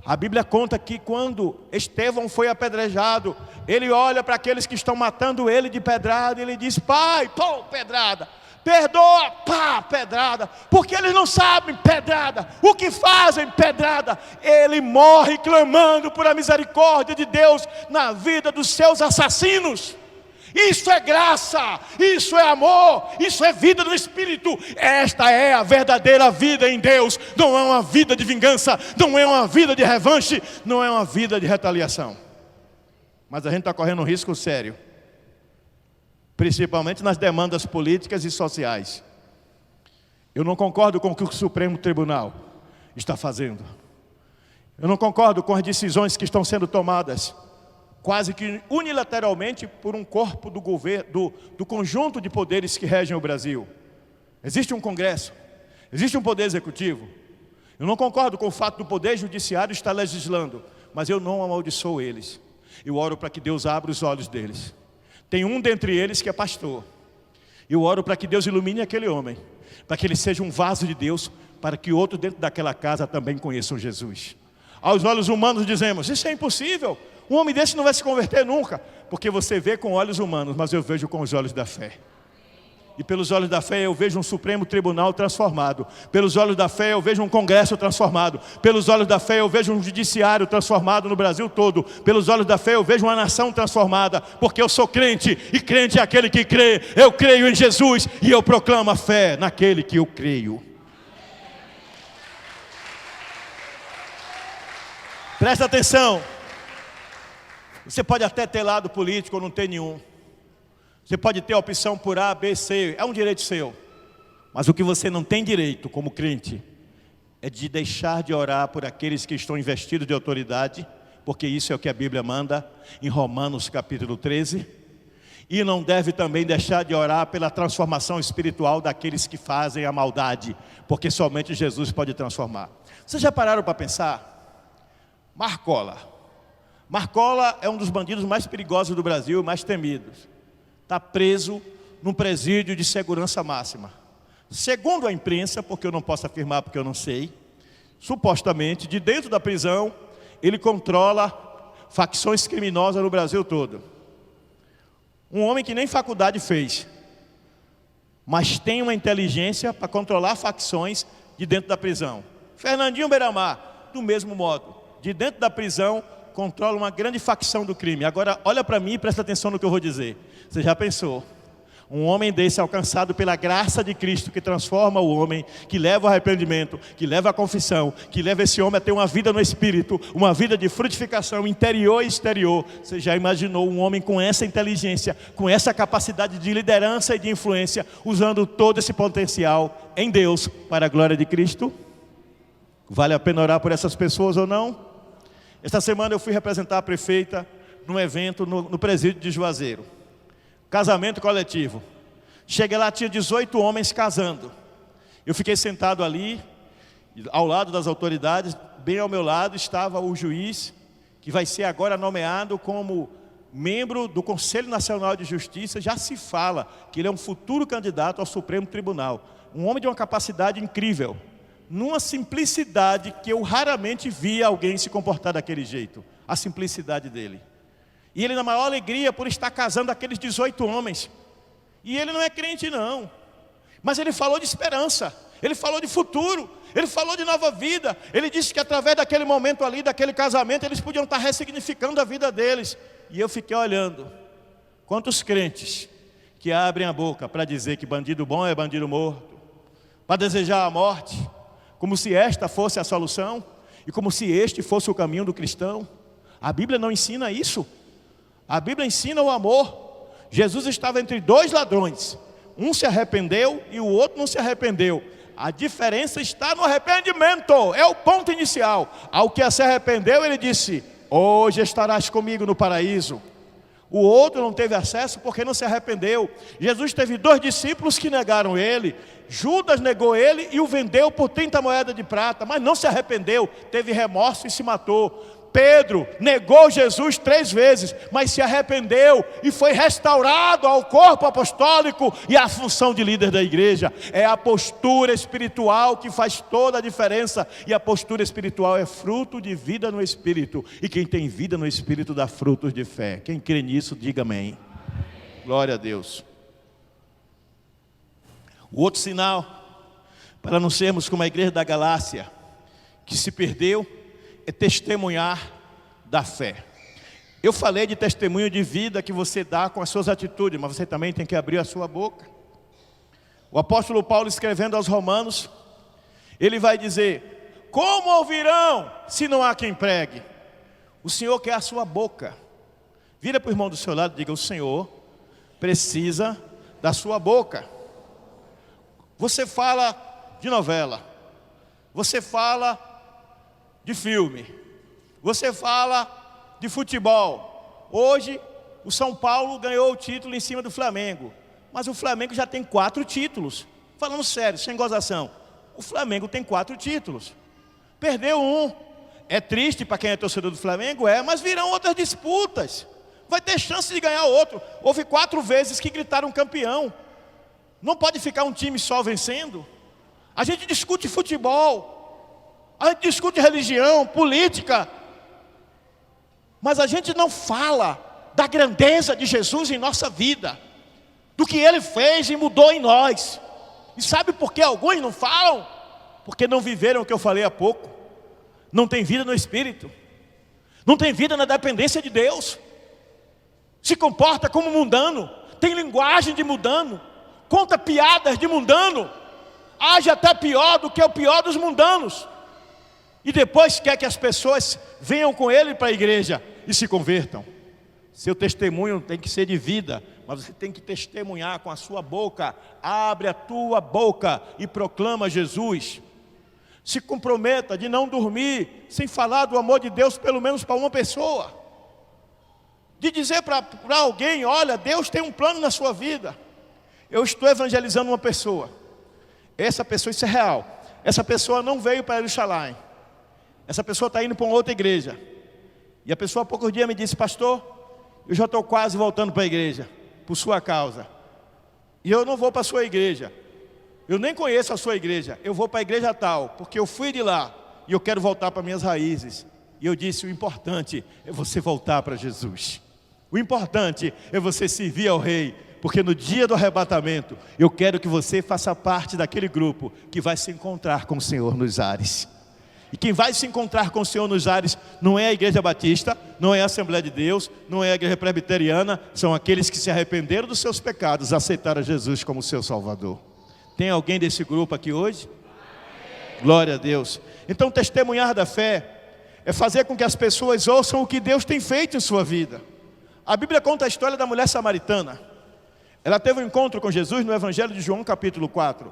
A Bíblia conta que quando Estevão foi apedrejado, ele olha para aqueles que estão matando ele de pedrada e ele diz: Pai, pô, pedrada, perdoa, pá, pedrada, porque eles não sabem, pedrada, o que fazem, pedrada. Ele morre clamando por a misericórdia de Deus na vida dos seus assassinos. Isso é graça, isso é amor, isso é vida do Espírito. Esta é a verdadeira vida em Deus. Não é uma vida de vingança, não é uma vida de revanche, não é uma vida de retaliação. Mas a gente está correndo um risco sério, principalmente nas demandas políticas e sociais. Eu não concordo com o que o Supremo Tribunal está fazendo. Eu não concordo com as decisões que estão sendo tomadas quase que unilateralmente por um corpo do governo, do conjunto de poderes que regem o Brasil. Existe um Congresso, existe um Poder Executivo. Eu não concordo com o fato do Poder Judiciário estar legislando, mas eu não amaldiçoo eles. Eu oro para que Deus abra os olhos deles. Tem um dentre eles que é pastor. Eu oro para que Deus ilumine aquele homem, para que ele seja um vaso de Deus, para que outro dentro daquela casa também conheçam Jesus. Aos olhos humanos dizemos: isso é impossível, um homem desse não vai se converter nunca. Porque você vê com olhos humanos, mas eu vejo com os olhos da fé. E pelos olhos da fé eu vejo um Supremo Tribunal transformado. Pelos olhos da fé eu vejo um Congresso transformado. Pelos olhos da fé eu vejo um Judiciário transformado no Brasil todo. Pelos olhos da fé eu vejo uma nação transformada. Porque eu sou crente, e crente é aquele que crê. Eu creio em Jesus e eu proclamo a fé naquele que eu creio. Presta atenção. Você pode até ter lado político ou não ter nenhum. Você pode ter a opção por A, B, C, é um direito seu. Mas o que você não tem direito como crente é de deixar de orar por aqueles que estão investidos de autoridade, porque isso é o que a Bíblia manda em Romanos capítulo 13. E não deve também deixar de orar pela transformação espiritual daqueles que fazem a maldade, porque somente Jesus pode transformar. Vocês já pararam para pensar? Marcola é um dos bandidos mais perigosos do Brasil, mais temidos. Está preso num presídio de segurança máxima. Segundo a imprensa, porque eu não posso afirmar porque eu não sei, supostamente, de dentro da prisão, ele controla facções criminosas no Brasil todo. Um homem que nem faculdade fez, mas tem uma inteligência para controlar facções de dentro da prisão. Fernandinho Beiramar, do mesmo modo, de dentro da prisão, controla uma grande facção do crime. Agora, olha para mim e presta atenção no que eu vou dizer. Você já pensou? Um homem desse alcançado pela graça de Cristo, que transforma o homem, que leva ao arrependimento, que leva à confissão, que leva esse homem a ter uma vida no Espírito, uma vida de frutificação interior e exterior. Você já imaginou um homem com essa inteligência, com essa capacidade de liderança e de influência, usando todo esse potencial em Deus para a glória de Cristo? Vale a pena orar por essas pessoas ou não? Esta semana eu fui representar a prefeita num evento no presídio de Juazeiro. Casamento coletivo. Cheguei lá, tinha 18 homens casando. Eu fiquei sentado ali, ao lado das autoridades. Bem ao meu lado estava o juiz, que vai ser agora nomeado como membro do Conselho Nacional de Justiça. Já se fala que ele é um futuro candidato ao Supremo Tribunal. Um homem de uma capacidade incrível, numa simplicidade que eu raramente via alguém se comportar daquele jeito. A simplicidade dele. E ele na maior alegria por estar casando aqueles 18 homens. E ele não é crente não. Mas ele falou de esperança. Ele falou de futuro. Ele falou de nova vida. Ele disse que através daquele momento ali, daquele casamento, eles podiam estar ressignificando a vida deles. E eu fiquei olhando. Quantos crentes que abrem a boca para dizer que bandido bom é bandido morto. Para desejar a morte. Como se esta fosse a solução. E como se este fosse o caminho do cristão. A Bíblia não ensina isso. A Bíblia ensina o amor. Jesus estava entre dois ladrões. Um se arrependeu e o outro não se arrependeu. A diferença está no arrependimento, é o ponto inicial. Ao que se arrependeu, ele disse: hoje estarás comigo no paraíso. O outro não teve acesso porque não se arrependeu. Jesus teve 2 discípulos que negaram ele. Judas negou ele e o vendeu por 30 moedas de prata, mas não se arrependeu, teve remorso e se matou. Pedro negou Jesus 3 vezes, mas se arrependeu e foi restaurado ao corpo apostólico e à função de líder da igreja. É a postura espiritual que faz toda a diferença, e a postura espiritual é fruto de vida no Espírito, e quem tem vida no Espírito dá frutos de fé. Quem crê nisso, diga amém. Glória a Deus. O outro sinal, para não sermos como a igreja da Galácia, que se perdeu, é testemunhar da fé. Eu falei de testemunho de vida que você dá com as suas atitudes, mas você também tem que abrir a sua boca. O apóstolo Paulo, escrevendo aos Romanos, ele vai dizer: como ouvirão se não há quem pregue? O Senhor quer a sua boca. Vira para o irmão do seu lado e diga: o Senhor precisa da sua boca. Você fala de novela, você fala de filme, você fala de futebol. Hoje o São Paulo ganhou o título em cima do Flamengo, mas o Flamengo já tem 4 títulos. Falando sério, sem gozação, o Flamengo tem 4 títulos, perdeu um. É triste para quem é torcedor do Flamengo, mas virão outras disputas, vai ter chance de ganhar outro. Houve 4 vezes que gritaram campeão. Não pode ficar um time só vencendo. A gente discute futebol, a gente discute religião, política, mas a gente não fala da grandeza de Jesus em nossa vida, do que Ele fez e mudou em nós. E sabe por que alguns não falam? Porque não viveram o que eu falei há pouco. Não tem vida no Espírito, não tem vida na dependência de Deus, se comporta como mundano, tem linguagem de mundano, conta piadas de mundano, age até pior do que o pior dos mundanos. E depois quer que as pessoas venham com ele para a igreja e se convertam. Seu testemunho tem que ser de vida, mas você tem que testemunhar com a sua boca. Abre a tua boca e proclama Jesus. Se comprometa de não dormir sem falar do amor de Deus, pelo menos para uma pessoa. De dizer para alguém: olha, Deus tem um plano na sua vida. Eu estou evangelizando uma pessoa. Essa pessoa, isso é real. Essa pessoa não veio para Jerusalém. Essa pessoa está indo para uma outra igreja. E a pessoa há poucos dias me disse: pastor, eu já estou quase voltando para a igreja, por sua causa. E eu não vou para a sua igreja. Eu nem conheço a sua igreja. Eu vou para a igreja tal, porque eu fui de lá e eu quero voltar para minhas raízes. E eu disse: o importante é você voltar para Jesus. O importante é você servir ao Rei. Porque no dia do arrebatamento, eu quero que você faça parte daquele grupo que vai se encontrar com o Senhor nos ares. E quem vai se encontrar com o Senhor nos ares não é a Igreja Batista, não é a Assembleia de Deus, não é a Igreja Presbiteriana, são aqueles que se arrependeram dos seus pecados, aceitaram Jesus como seu Salvador. Tem alguém desse grupo aqui hoje? Glória a Deus. Então, testemunhar da fé é fazer com que as pessoas ouçam o que Deus tem feito em sua vida. A Bíblia conta a história da mulher samaritana. Ela teve um encontro com Jesus no Evangelho de João, capítulo 4.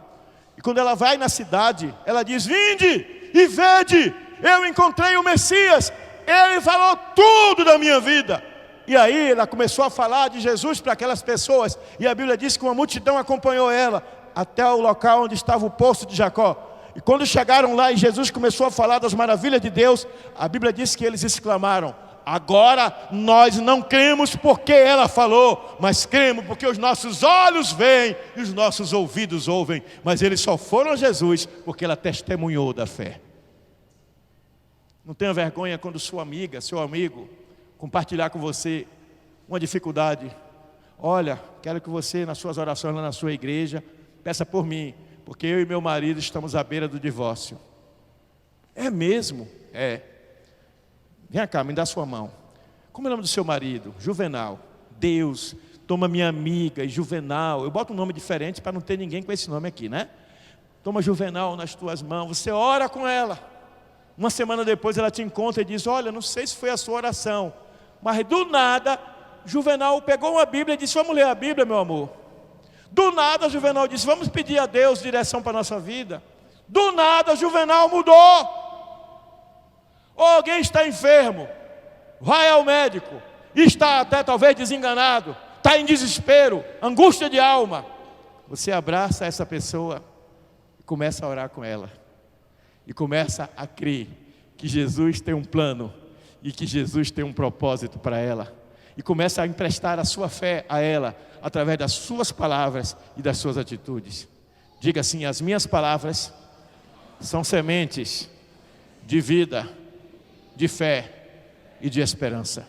E quando ela vai na cidade, ela diz: vinde e vede, eu encontrei o Messias, ele falou tudo da minha vida. E aí ela começou a falar de Jesus para aquelas pessoas, e a Bíblia diz que uma multidão acompanhou ela até o local onde estava o poço de Jacó. E quando chegaram lá e Jesus começou a falar das maravilhas de Deus, a Bíblia diz que eles exclamaram: agora nós não cremos porque ela falou, mas cremos porque os nossos olhos veem e os nossos ouvidos ouvem. Mas eles só foram a Jesus porque ela testemunhou da fé. Não tenha vergonha quando sua amiga, seu amigo, compartilhar com você uma dificuldade. Olha, quero que você, nas suas orações lá na sua igreja, peça por mim, porque eu e meu marido estamos à beira do divórcio. É mesmo? É. Vem cá, me dá sua mão. Como é o nome do seu marido? Juvenal. Deus, toma minha amiga e Juvenal. Eu boto um nome diferente para não ter ninguém com esse nome aqui, né? Toma Juvenal nas tuas mãos. Você ora com ela. Uma semana depois ela te encontra e diz: olha, não sei se foi a sua oração, mas do nada, Juvenal pegou uma Bíblia e disse: vamos ler a Bíblia, meu amor. Do nada, Juvenal disse, vamos pedir a Deus direção para a nossa vida. Do nada, Juvenal mudou. Ou alguém está enfermo, vai ao médico, está até talvez desenganado, está em desespero, angústia de alma. Você abraça essa pessoa e começa a orar com ela. E começa a crer que Jesus tem um plano e que Jesus tem um propósito para ela. E começa a emprestar a sua fé a ela, através das suas palavras e das suas atitudes. Diga assim: as minhas palavras são sementes de vida, de fé e de esperança.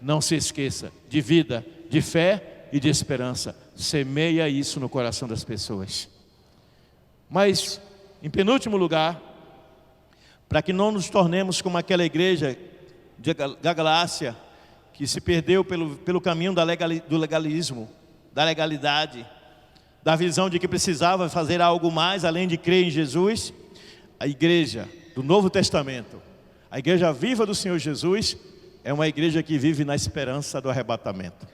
Não se esqueça, de vida, de fé e de esperança. Semeia isso no coração das pessoas. Mas, em penúltimo lugar, para que não nos tornemos como aquela igreja da Galácia, que se perdeu pelo caminho do legalismo, da legalidade, da visão de que precisava fazer algo mais além de crer em Jesus, a igreja do Novo Testamento, a igreja viva do Senhor Jesus, é uma igreja que vive na esperança do arrebatamento.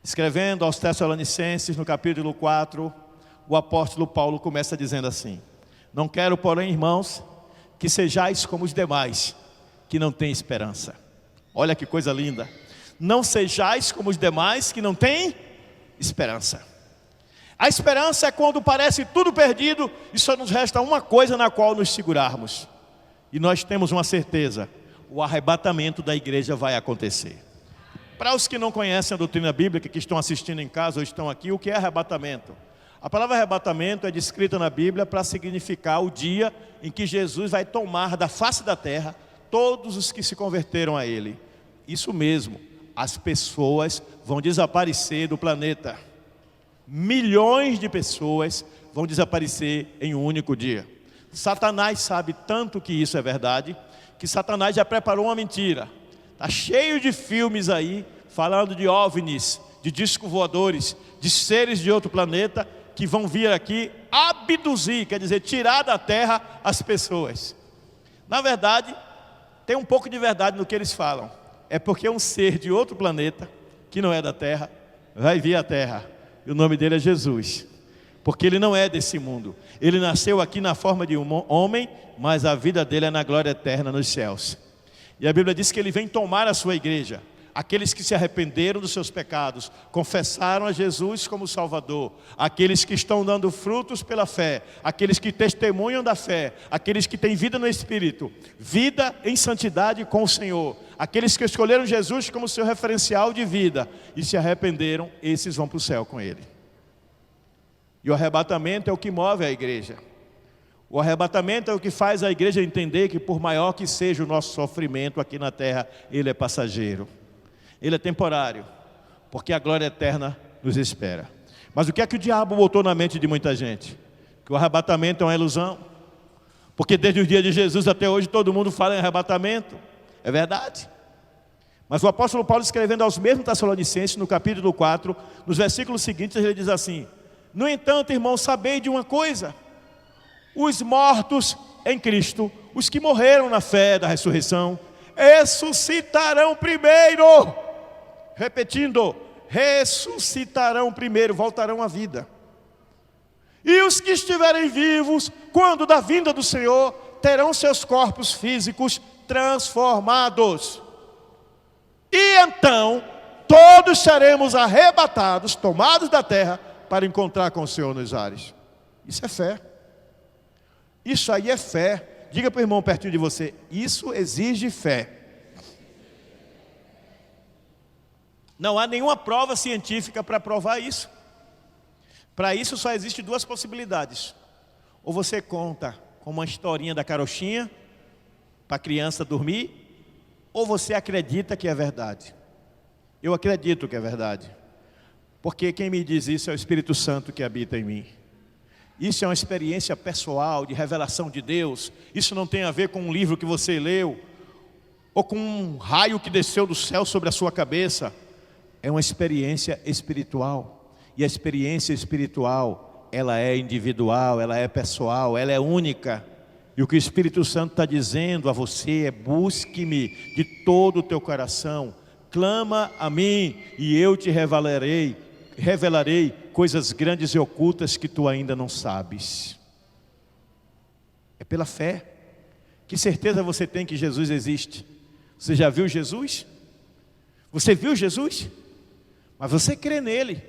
Escrevendo aos Tessalonicenses, no capítulo 4, o apóstolo Paulo começa dizendo assim: não quero, porém, irmãos, que sejais como os demais, que não têm esperança. Olha que coisa linda. Não sejais como os demais que não têm esperança. A esperança é quando parece tudo perdido e só nos resta uma coisa na qual nos segurarmos. E nós temos uma certeza: o arrebatamento da igreja vai acontecer. Para os que não conhecem a doutrina bíblica, que estão assistindo em casa ou estão aqui, o que é arrebatamento? A palavra arrebatamento é descrita na Bíblia para significar o dia em que Jesus vai tomar da face da terra todos os que se converteram a Ele. Isso mesmo, as pessoas vão desaparecer do planeta. Milhões de pessoas vão desaparecer em um único dia. Satanás sabe tanto que isso é verdade, que Satanás já preparou uma mentira. Está cheio de filmes aí, falando de OVNIs, de discos voadores, de seres de outro planeta, que vão vir aqui abduzir, quer dizer, tirar da terra as pessoas. Na verdade, tem um pouco de verdade no que eles falam. É porque um ser de outro planeta, que não é da terra, vai vir à terra. E o nome dele é Jesus. Porque ele não é desse mundo. Ele nasceu aqui na forma de um homem, mas a vida dele é na glória eterna nos céus. E a Bíblia diz que ele vem tomar a sua igreja. Aqueles que se arrependeram dos seus pecados, confessaram a Jesus como Salvador, aqueles que estão dando frutos pela fé, aqueles que testemunham da fé, aqueles que têm vida no Espírito, vida em santidade com o Senhor, aqueles que escolheram Jesus como seu referencial de vida e se arrependeram, esses vão para o céu com Ele. E o arrebatamento é o que move a igreja. O arrebatamento é o que faz a igreja entender que, por maior que seja o nosso sofrimento aqui na terra, ele é passageiro. Ele é temporário, porque a glória eterna nos espera. Mas o que é que o diabo botou na mente de muita gente? Que o arrebatamento é uma ilusão. Porque desde o dia de Jesus até hoje todo mundo fala em arrebatamento. É verdade. Mas o apóstolo Paulo, escrevendo aos mesmos Tessalonicenses, no capítulo 4, nos versículos seguintes, ele diz assim: no entanto, irmãos, sabei de uma coisa: os mortos em Cristo, os que morreram na fé da ressurreição, ressuscitarão primeiro. Repetindo, ressuscitarão primeiro, voltarão à vida. E os que estiverem vivos, quando da vinda do Senhor, terão seus corpos físicos transformados. E então, todos seremos arrebatados, tomados da terra, para encontrar com o Senhor nos ares. Isso é fé. Isso aí é fé. Diga para o irmão pertinho de você: isso exige fé. Não há nenhuma prova científica para provar isso. Para isso só existe duas possibilidades. Ou você conta com uma historinha da carochinha para a criança dormir, ou você acredita que é verdade. Eu acredito que é verdade, porque quem me diz isso é o Espírito Santo que habita em mim. Isso é uma experiência pessoal, de revelação de Deus. Isso não tem a ver com um livro que você leu, ou com um raio que desceu do céu sobre a sua cabeça. É uma experiência espiritual. E a experiência espiritual, ela é individual, ela é pessoal, ela é única. E o que o Espírito Santo está dizendo a você é: busque-me de todo o teu coração, clama a mim e eu te revelarei coisas grandes e ocultas que tu ainda não sabes. É pela fé. Que certeza você tem que Jesus existe? Você já viu Jesus? Você viu Jesus? Mas você crê nele.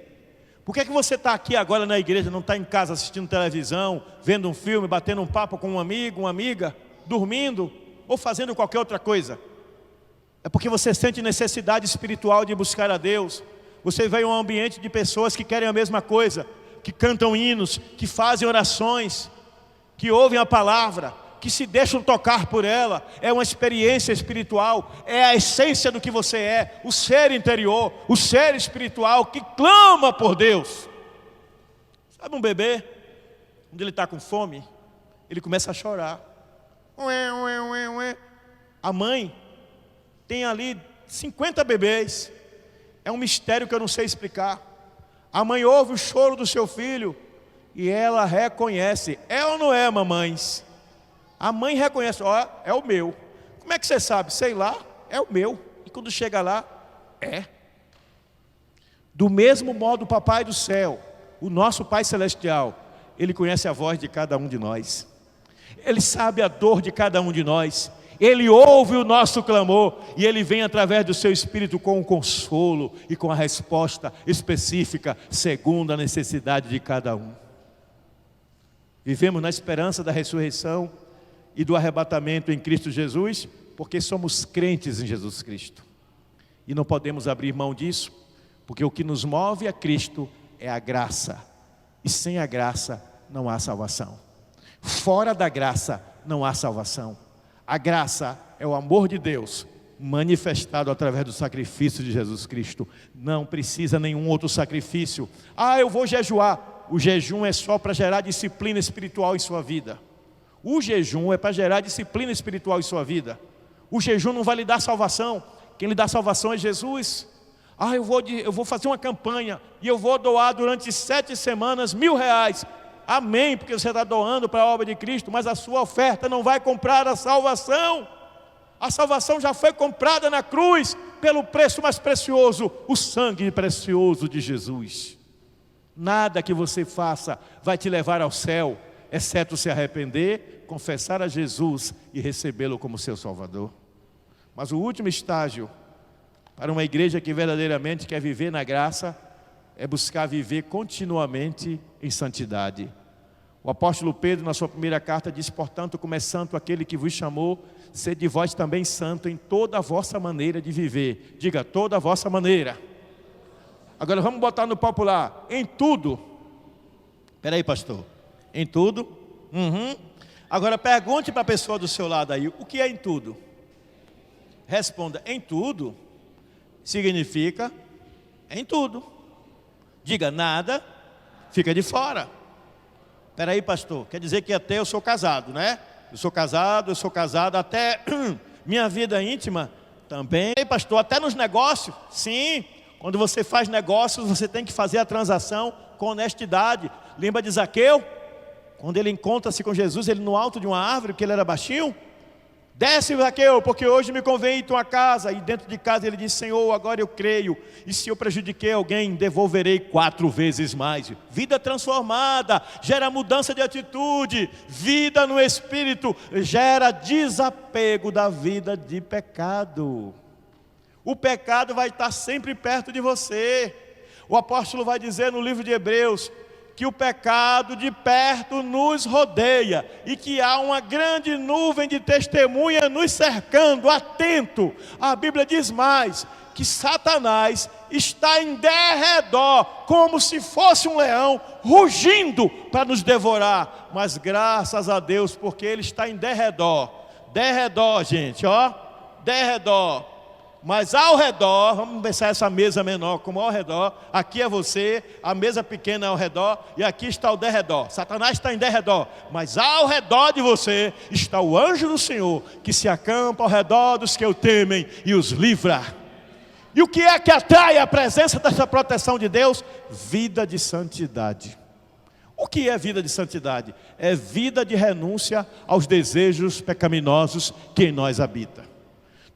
Por que é que você está aqui agora na igreja, não está em casa assistindo televisão, vendo um filme, batendo um papo com um amigo, uma amiga, dormindo ou fazendo qualquer outra coisa? É porque você sente necessidade espiritual de buscar a Deus. Você veio a um ambiente de pessoas que querem a mesma coisa, que cantam hinos, que fazem orações, que ouvem a palavra, que se deixam tocar por ela. É uma experiência espiritual, é a essência do que você é, o ser interior, o ser espiritual que clama por Deus. Sabe um bebê, quando ele está com fome, ele começa a chorar. A mãe tem ali 50 bebês, é um mistério que eu não sei explicar. A mãe ouve o choro do seu filho e ela reconhece. É ou não é, mamães? A mãe reconhece, ó, é o meu. Como é que você sabe? Sei lá, é o meu. E quando chega lá, é. Do mesmo modo, o Papai do céu, o nosso Pai Celestial, Ele conhece a voz de cada um de nós. Ele sabe a dor de cada um de nós. Ele ouve o nosso clamor e Ele vem através do seu Espírito com o consolo e com a resposta específica, segundo a necessidade de cada um. Vivemos na esperança da ressurreição e do arrebatamento em Cristo Jesus, porque somos crentes em Jesus Cristo. E não podemos abrir mão disso, porque o que nos move a Cristo é a graça. E sem a graça não há salvação. Fora da graça não há salvação. A graça é o amor de Deus manifestado através do sacrifício de Jesus Cristo. Não precisa nenhum outro sacrifício. Ah, eu vou jejuar. O jejum é só para gerar disciplina espiritual em sua vida. O jejum é para gerar disciplina espiritual em sua vida. O jejum não vai lhe dar salvação. Quem lhe dá salvação é Jesus. Ah, eu vou fazer uma campanha e eu vou doar durante 7 semanas R$1.000. Amém, porque você está doando para a obra de Cristo, mas a sua oferta não vai comprar a salvação. A salvação já foi comprada na cruz pelo preço mais precioso, o sangue precioso de Jesus. Nada que você faça vai te levar ao céu, exceto se arrepender, confessar a Jesus e recebê-lo como seu Salvador. Mas o último estágio para uma igreja que verdadeiramente quer viver na graça é buscar viver continuamente em santidade. O apóstolo Pedro, na sua primeira carta, diz: portanto, como é santo aquele que vos chamou, sede vós também santo em toda a vossa maneira de viver. Diga, toda a vossa maneira. Agora vamos botar no popular, em tudo. Espera aí, pastor. Em tudo? Agora pergunte para a pessoa do seu lado aí, o que é em tudo? Responda, em tudo significa em tudo. Diga, nada fica de fora. Espera aí, pastor, quer dizer que até eu sou casado, né? Eu sou casado, até minha vida íntima também. Ei, pastor, até nos negócios? Sim, quando você faz negócios, você tem que fazer a transação com honestidade. Lembra de Zaqueu? Quando ele encontra-se com Jesus, ele no alto de uma árvore, porque ele era baixinho. Desce, Zaqueu, porque hoje me convém ir à tua casa. E dentro de casa ele diz: Senhor, agora eu creio, e se eu prejudiquei alguém, devolverei 4 vezes mais. Vida transformada gera mudança de atitude. Vida no Espírito gera desapego da vida de pecado. O pecado vai estar sempre perto de você. O apóstolo vai dizer no livro de Hebreus que o pecado de perto nos rodeia e que há uma grande nuvem de testemunha nos cercando, atento. A Bíblia diz mais, que Satanás está em derredor, como se fosse um leão, rugindo para nos devorar. Mas graças a Deus, porque ele está em derredor, gente, ó, derredor. Mas ao redor, vamos pensar essa mesa menor como ao redor, aqui é você, a mesa pequena é ao redor e aqui está o derredor. Satanás está em derredor, mas ao redor de você está o anjo do Senhor, que se acampa ao redor dos que o temem e os livra. E o que é que atrai a presença dessa proteção de Deus? Vida de santidade. O que é vida de santidade? É vida de renúncia aos desejos pecaminosos que em nós habitam.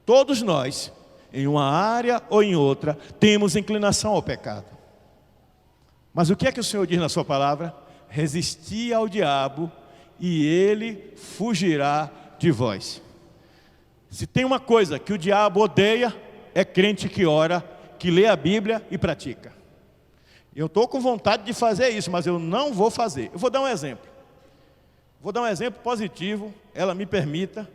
Todos nós, em uma área ou em outra, temos inclinação ao pecado. Mas o que é que o Senhor diz na sua palavra? Resisti ao diabo e ele fugirá de vós. Se tem uma coisa que o diabo odeia, é crente que ora, que lê a Bíblia e pratica. Eu estou com vontade de fazer isso, mas eu não vou fazer. Eu vou dar um exemplo. Vou dar um exemplo positivo, ela me permita,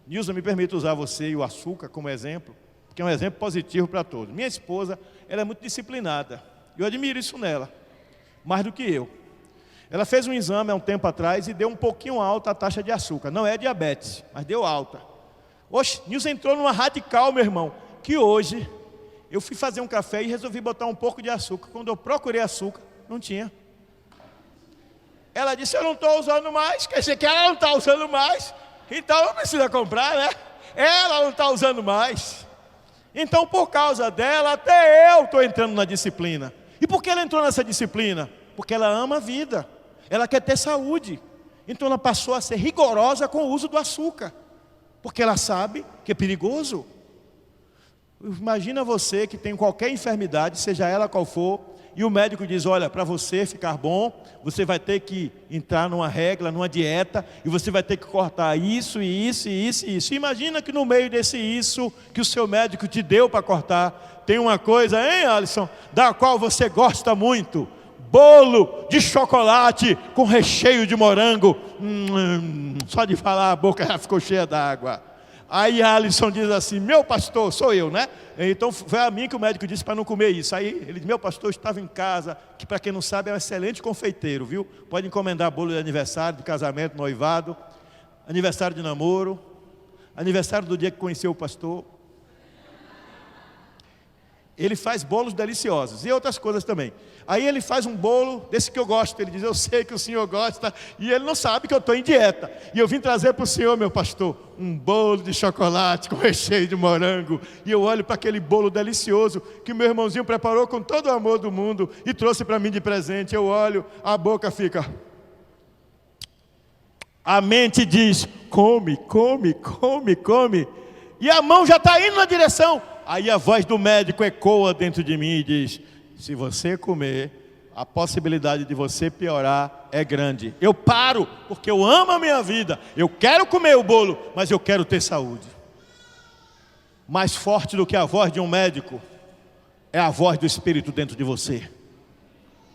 Nilza me permite usar você e o açúcar como exemplo, porque é um exemplo positivo para todos. Minha esposa, ela é muito disciplinada. Eu admiro isso nela, mais do que eu. Ela fez um exame há um tempo atrás e deu um pouquinho alta a taxa de açúcar. Não é diabetes, mas deu alta. Oxe, Nilza entrou numa radical, meu irmão, que hoje eu fui fazer um café e resolvi botar um pouco de açúcar. Quando eu procurei açúcar, não tinha. Ela disse, eu não estou usando mais. Quer dizer que ela não está usando mais, então não precisa comprar, né? Ela não está usando mais. Então, por causa dela, até eu estou entrando na disciplina. E por que ela entrou nessa disciplina? Porque ela ama a vida, ela quer ter saúde. Então ela passou a ser rigorosa com o uso do açúcar, porque ela sabe que é perigoso. Imagina você que tem qualquer enfermidade, seja ela qual for, e o médico diz, olha, para você ficar bom, você vai ter que entrar numa regra, numa dieta, e você vai ter que cortar isso, e isso, e isso, e isso. Imagina que no meio desse isso, que o seu médico te deu para cortar, tem uma coisa, hein, Alisson, da qual você gosta muito, bolo de chocolate com recheio de morango. Só de falar a boca já ficou cheia d'água. Aí Alisson diz assim, meu pastor, sou eu, né? Então foi a mim que o médico disse para não comer isso. Aí ele disse, meu pastor, eu estava em casa, que para quem não sabe é um excelente confeiteiro, viu? Pode encomendar bolo de aniversário, de casamento, noivado, aniversário de namoro, aniversário do dia que conheceu o pastor. Ele faz bolos deliciosos e outras coisas também. Aí ele faz um bolo desse que eu gosto. Ele diz, eu sei que o senhor gosta. E ele não sabe que eu estou em dieta. E eu vim trazer para o senhor, meu pastor, um bolo de chocolate com recheio de morango. E eu olho para aquele bolo delicioso que o meu irmãozinho preparou com todo o amor do mundo e trouxe para mim de presente. Eu olho, a boca fica... A mente diz, come, come, come, come. E a mão já está indo na direção. Aí a voz do médico ecoa dentro de mim e diz, se você comer, a possibilidade de você piorar é grande. Eu paro, porque eu amo a minha vida. Eu quero comer o bolo, mas eu quero ter saúde. Mais forte do que a voz de um médico é a voz do Espírito dentro de você.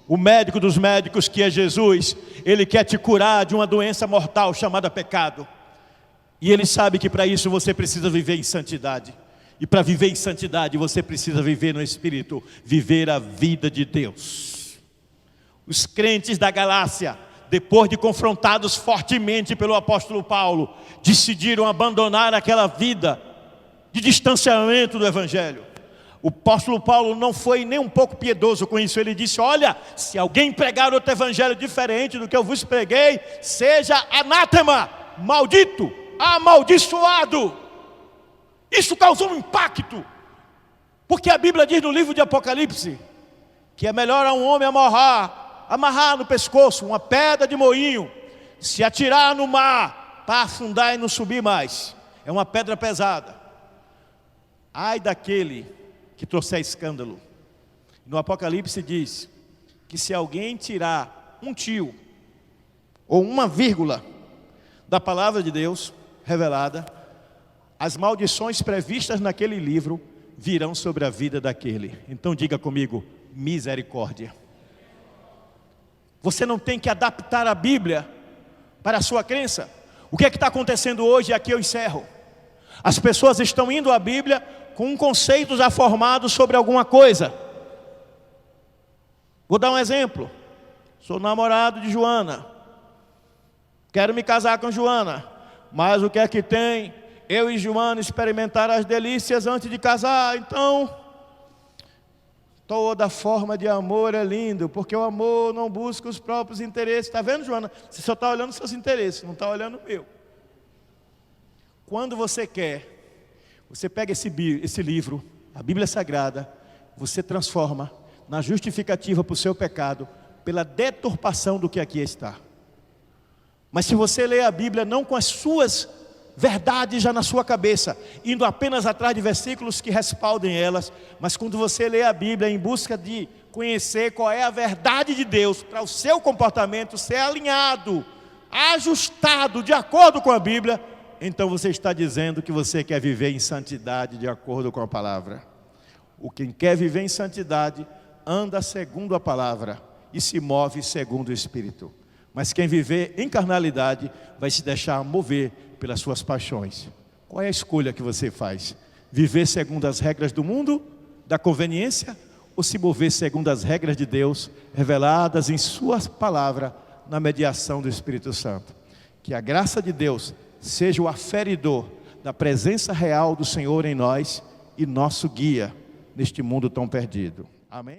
O médico dos médicos, que é Jesus, ele quer te curar de uma doença mortal chamada pecado. E ele sabe que para isso você precisa viver em santidade. E para viver em santidade, você precisa viver no Espírito, viver a vida de Deus. Os crentes da Galácia, depois de confrontados fortemente pelo apóstolo Paulo, decidiram abandonar aquela vida de distanciamento do Evangelho. O apóstolo Paulo não foi nem um pouco piedoso com isso. Ele disse, olha, se alguém pregar outro evangelho diferente do que eu vos preguei, seja anátema, maldito, amaldiçoado. Isso causou um impacto, porque a Bíblia diz no livro de Apocalipse, que é melhor a um homem amarrar no pescoço uma pedra de moinho, se atirar no mar, para afundar e não subir mais. É uma pedra pesada. Ai daquele que trouxer escândalo. No Apocalipse diz, que se alguém tirar um tio, ou uma vírgula, da palavra de Deus revelada, as maldições previstas naquele livro virão sobre a vida daquele. Então diga comigo, misericórdia. Você não tem que adaptar a Bíblia para a sua crença. O que é que está acontecendo hoje? E aqui eu encerro. As pessoas estão indo à Bíblia com um conceito já formado sobre alguma coisa. Vou dar um exemplo. Sou namorado de Joana. Quero me casar com Joana. Mas o que é que tem? Eu e Joana experimentaram as delícias antes de casar. Então, toda forma de amor é lindo, porque o amor não busca os próprios interesses. Está vendo, Joana? Você só está olhando os seus interesses, não está olhando o meu. Quando você quer, você pega esse livro, a Bíblia Sagrada, você transforma na justificativa para o seu pecado, pela deturpação do que aqui está. Mas se você lê a Bíblia não com as suas verdades já na sua cabeça, indo apenas atrás de versículos que respaldem elas. Mas quando você lê a Bíblia em busca de conhecer qual é a verdade de Deus, para o seu comportamento ser alinhado, ajustado de acordo com a Bíblia, então você está dizendo que você quer viver em santidade de acordo com a palavra. Quem quer viver em santidade anda segundo a palavra e se move segundo o Espírito. Mas quem viver em carnalidade vai se deixar mover pelas suas paixões. Qual é a escolha que você faz? Viver segundo as regras do mundo, da conveniência, ou se mover segundo as regras de Deus, reveladas em sua palavra, na mediação do Espírito Santo? Que a graça de Deus seja o aferidor da presença real do Senhor em nós e nosso guia neste mundo tão perdido. Amém?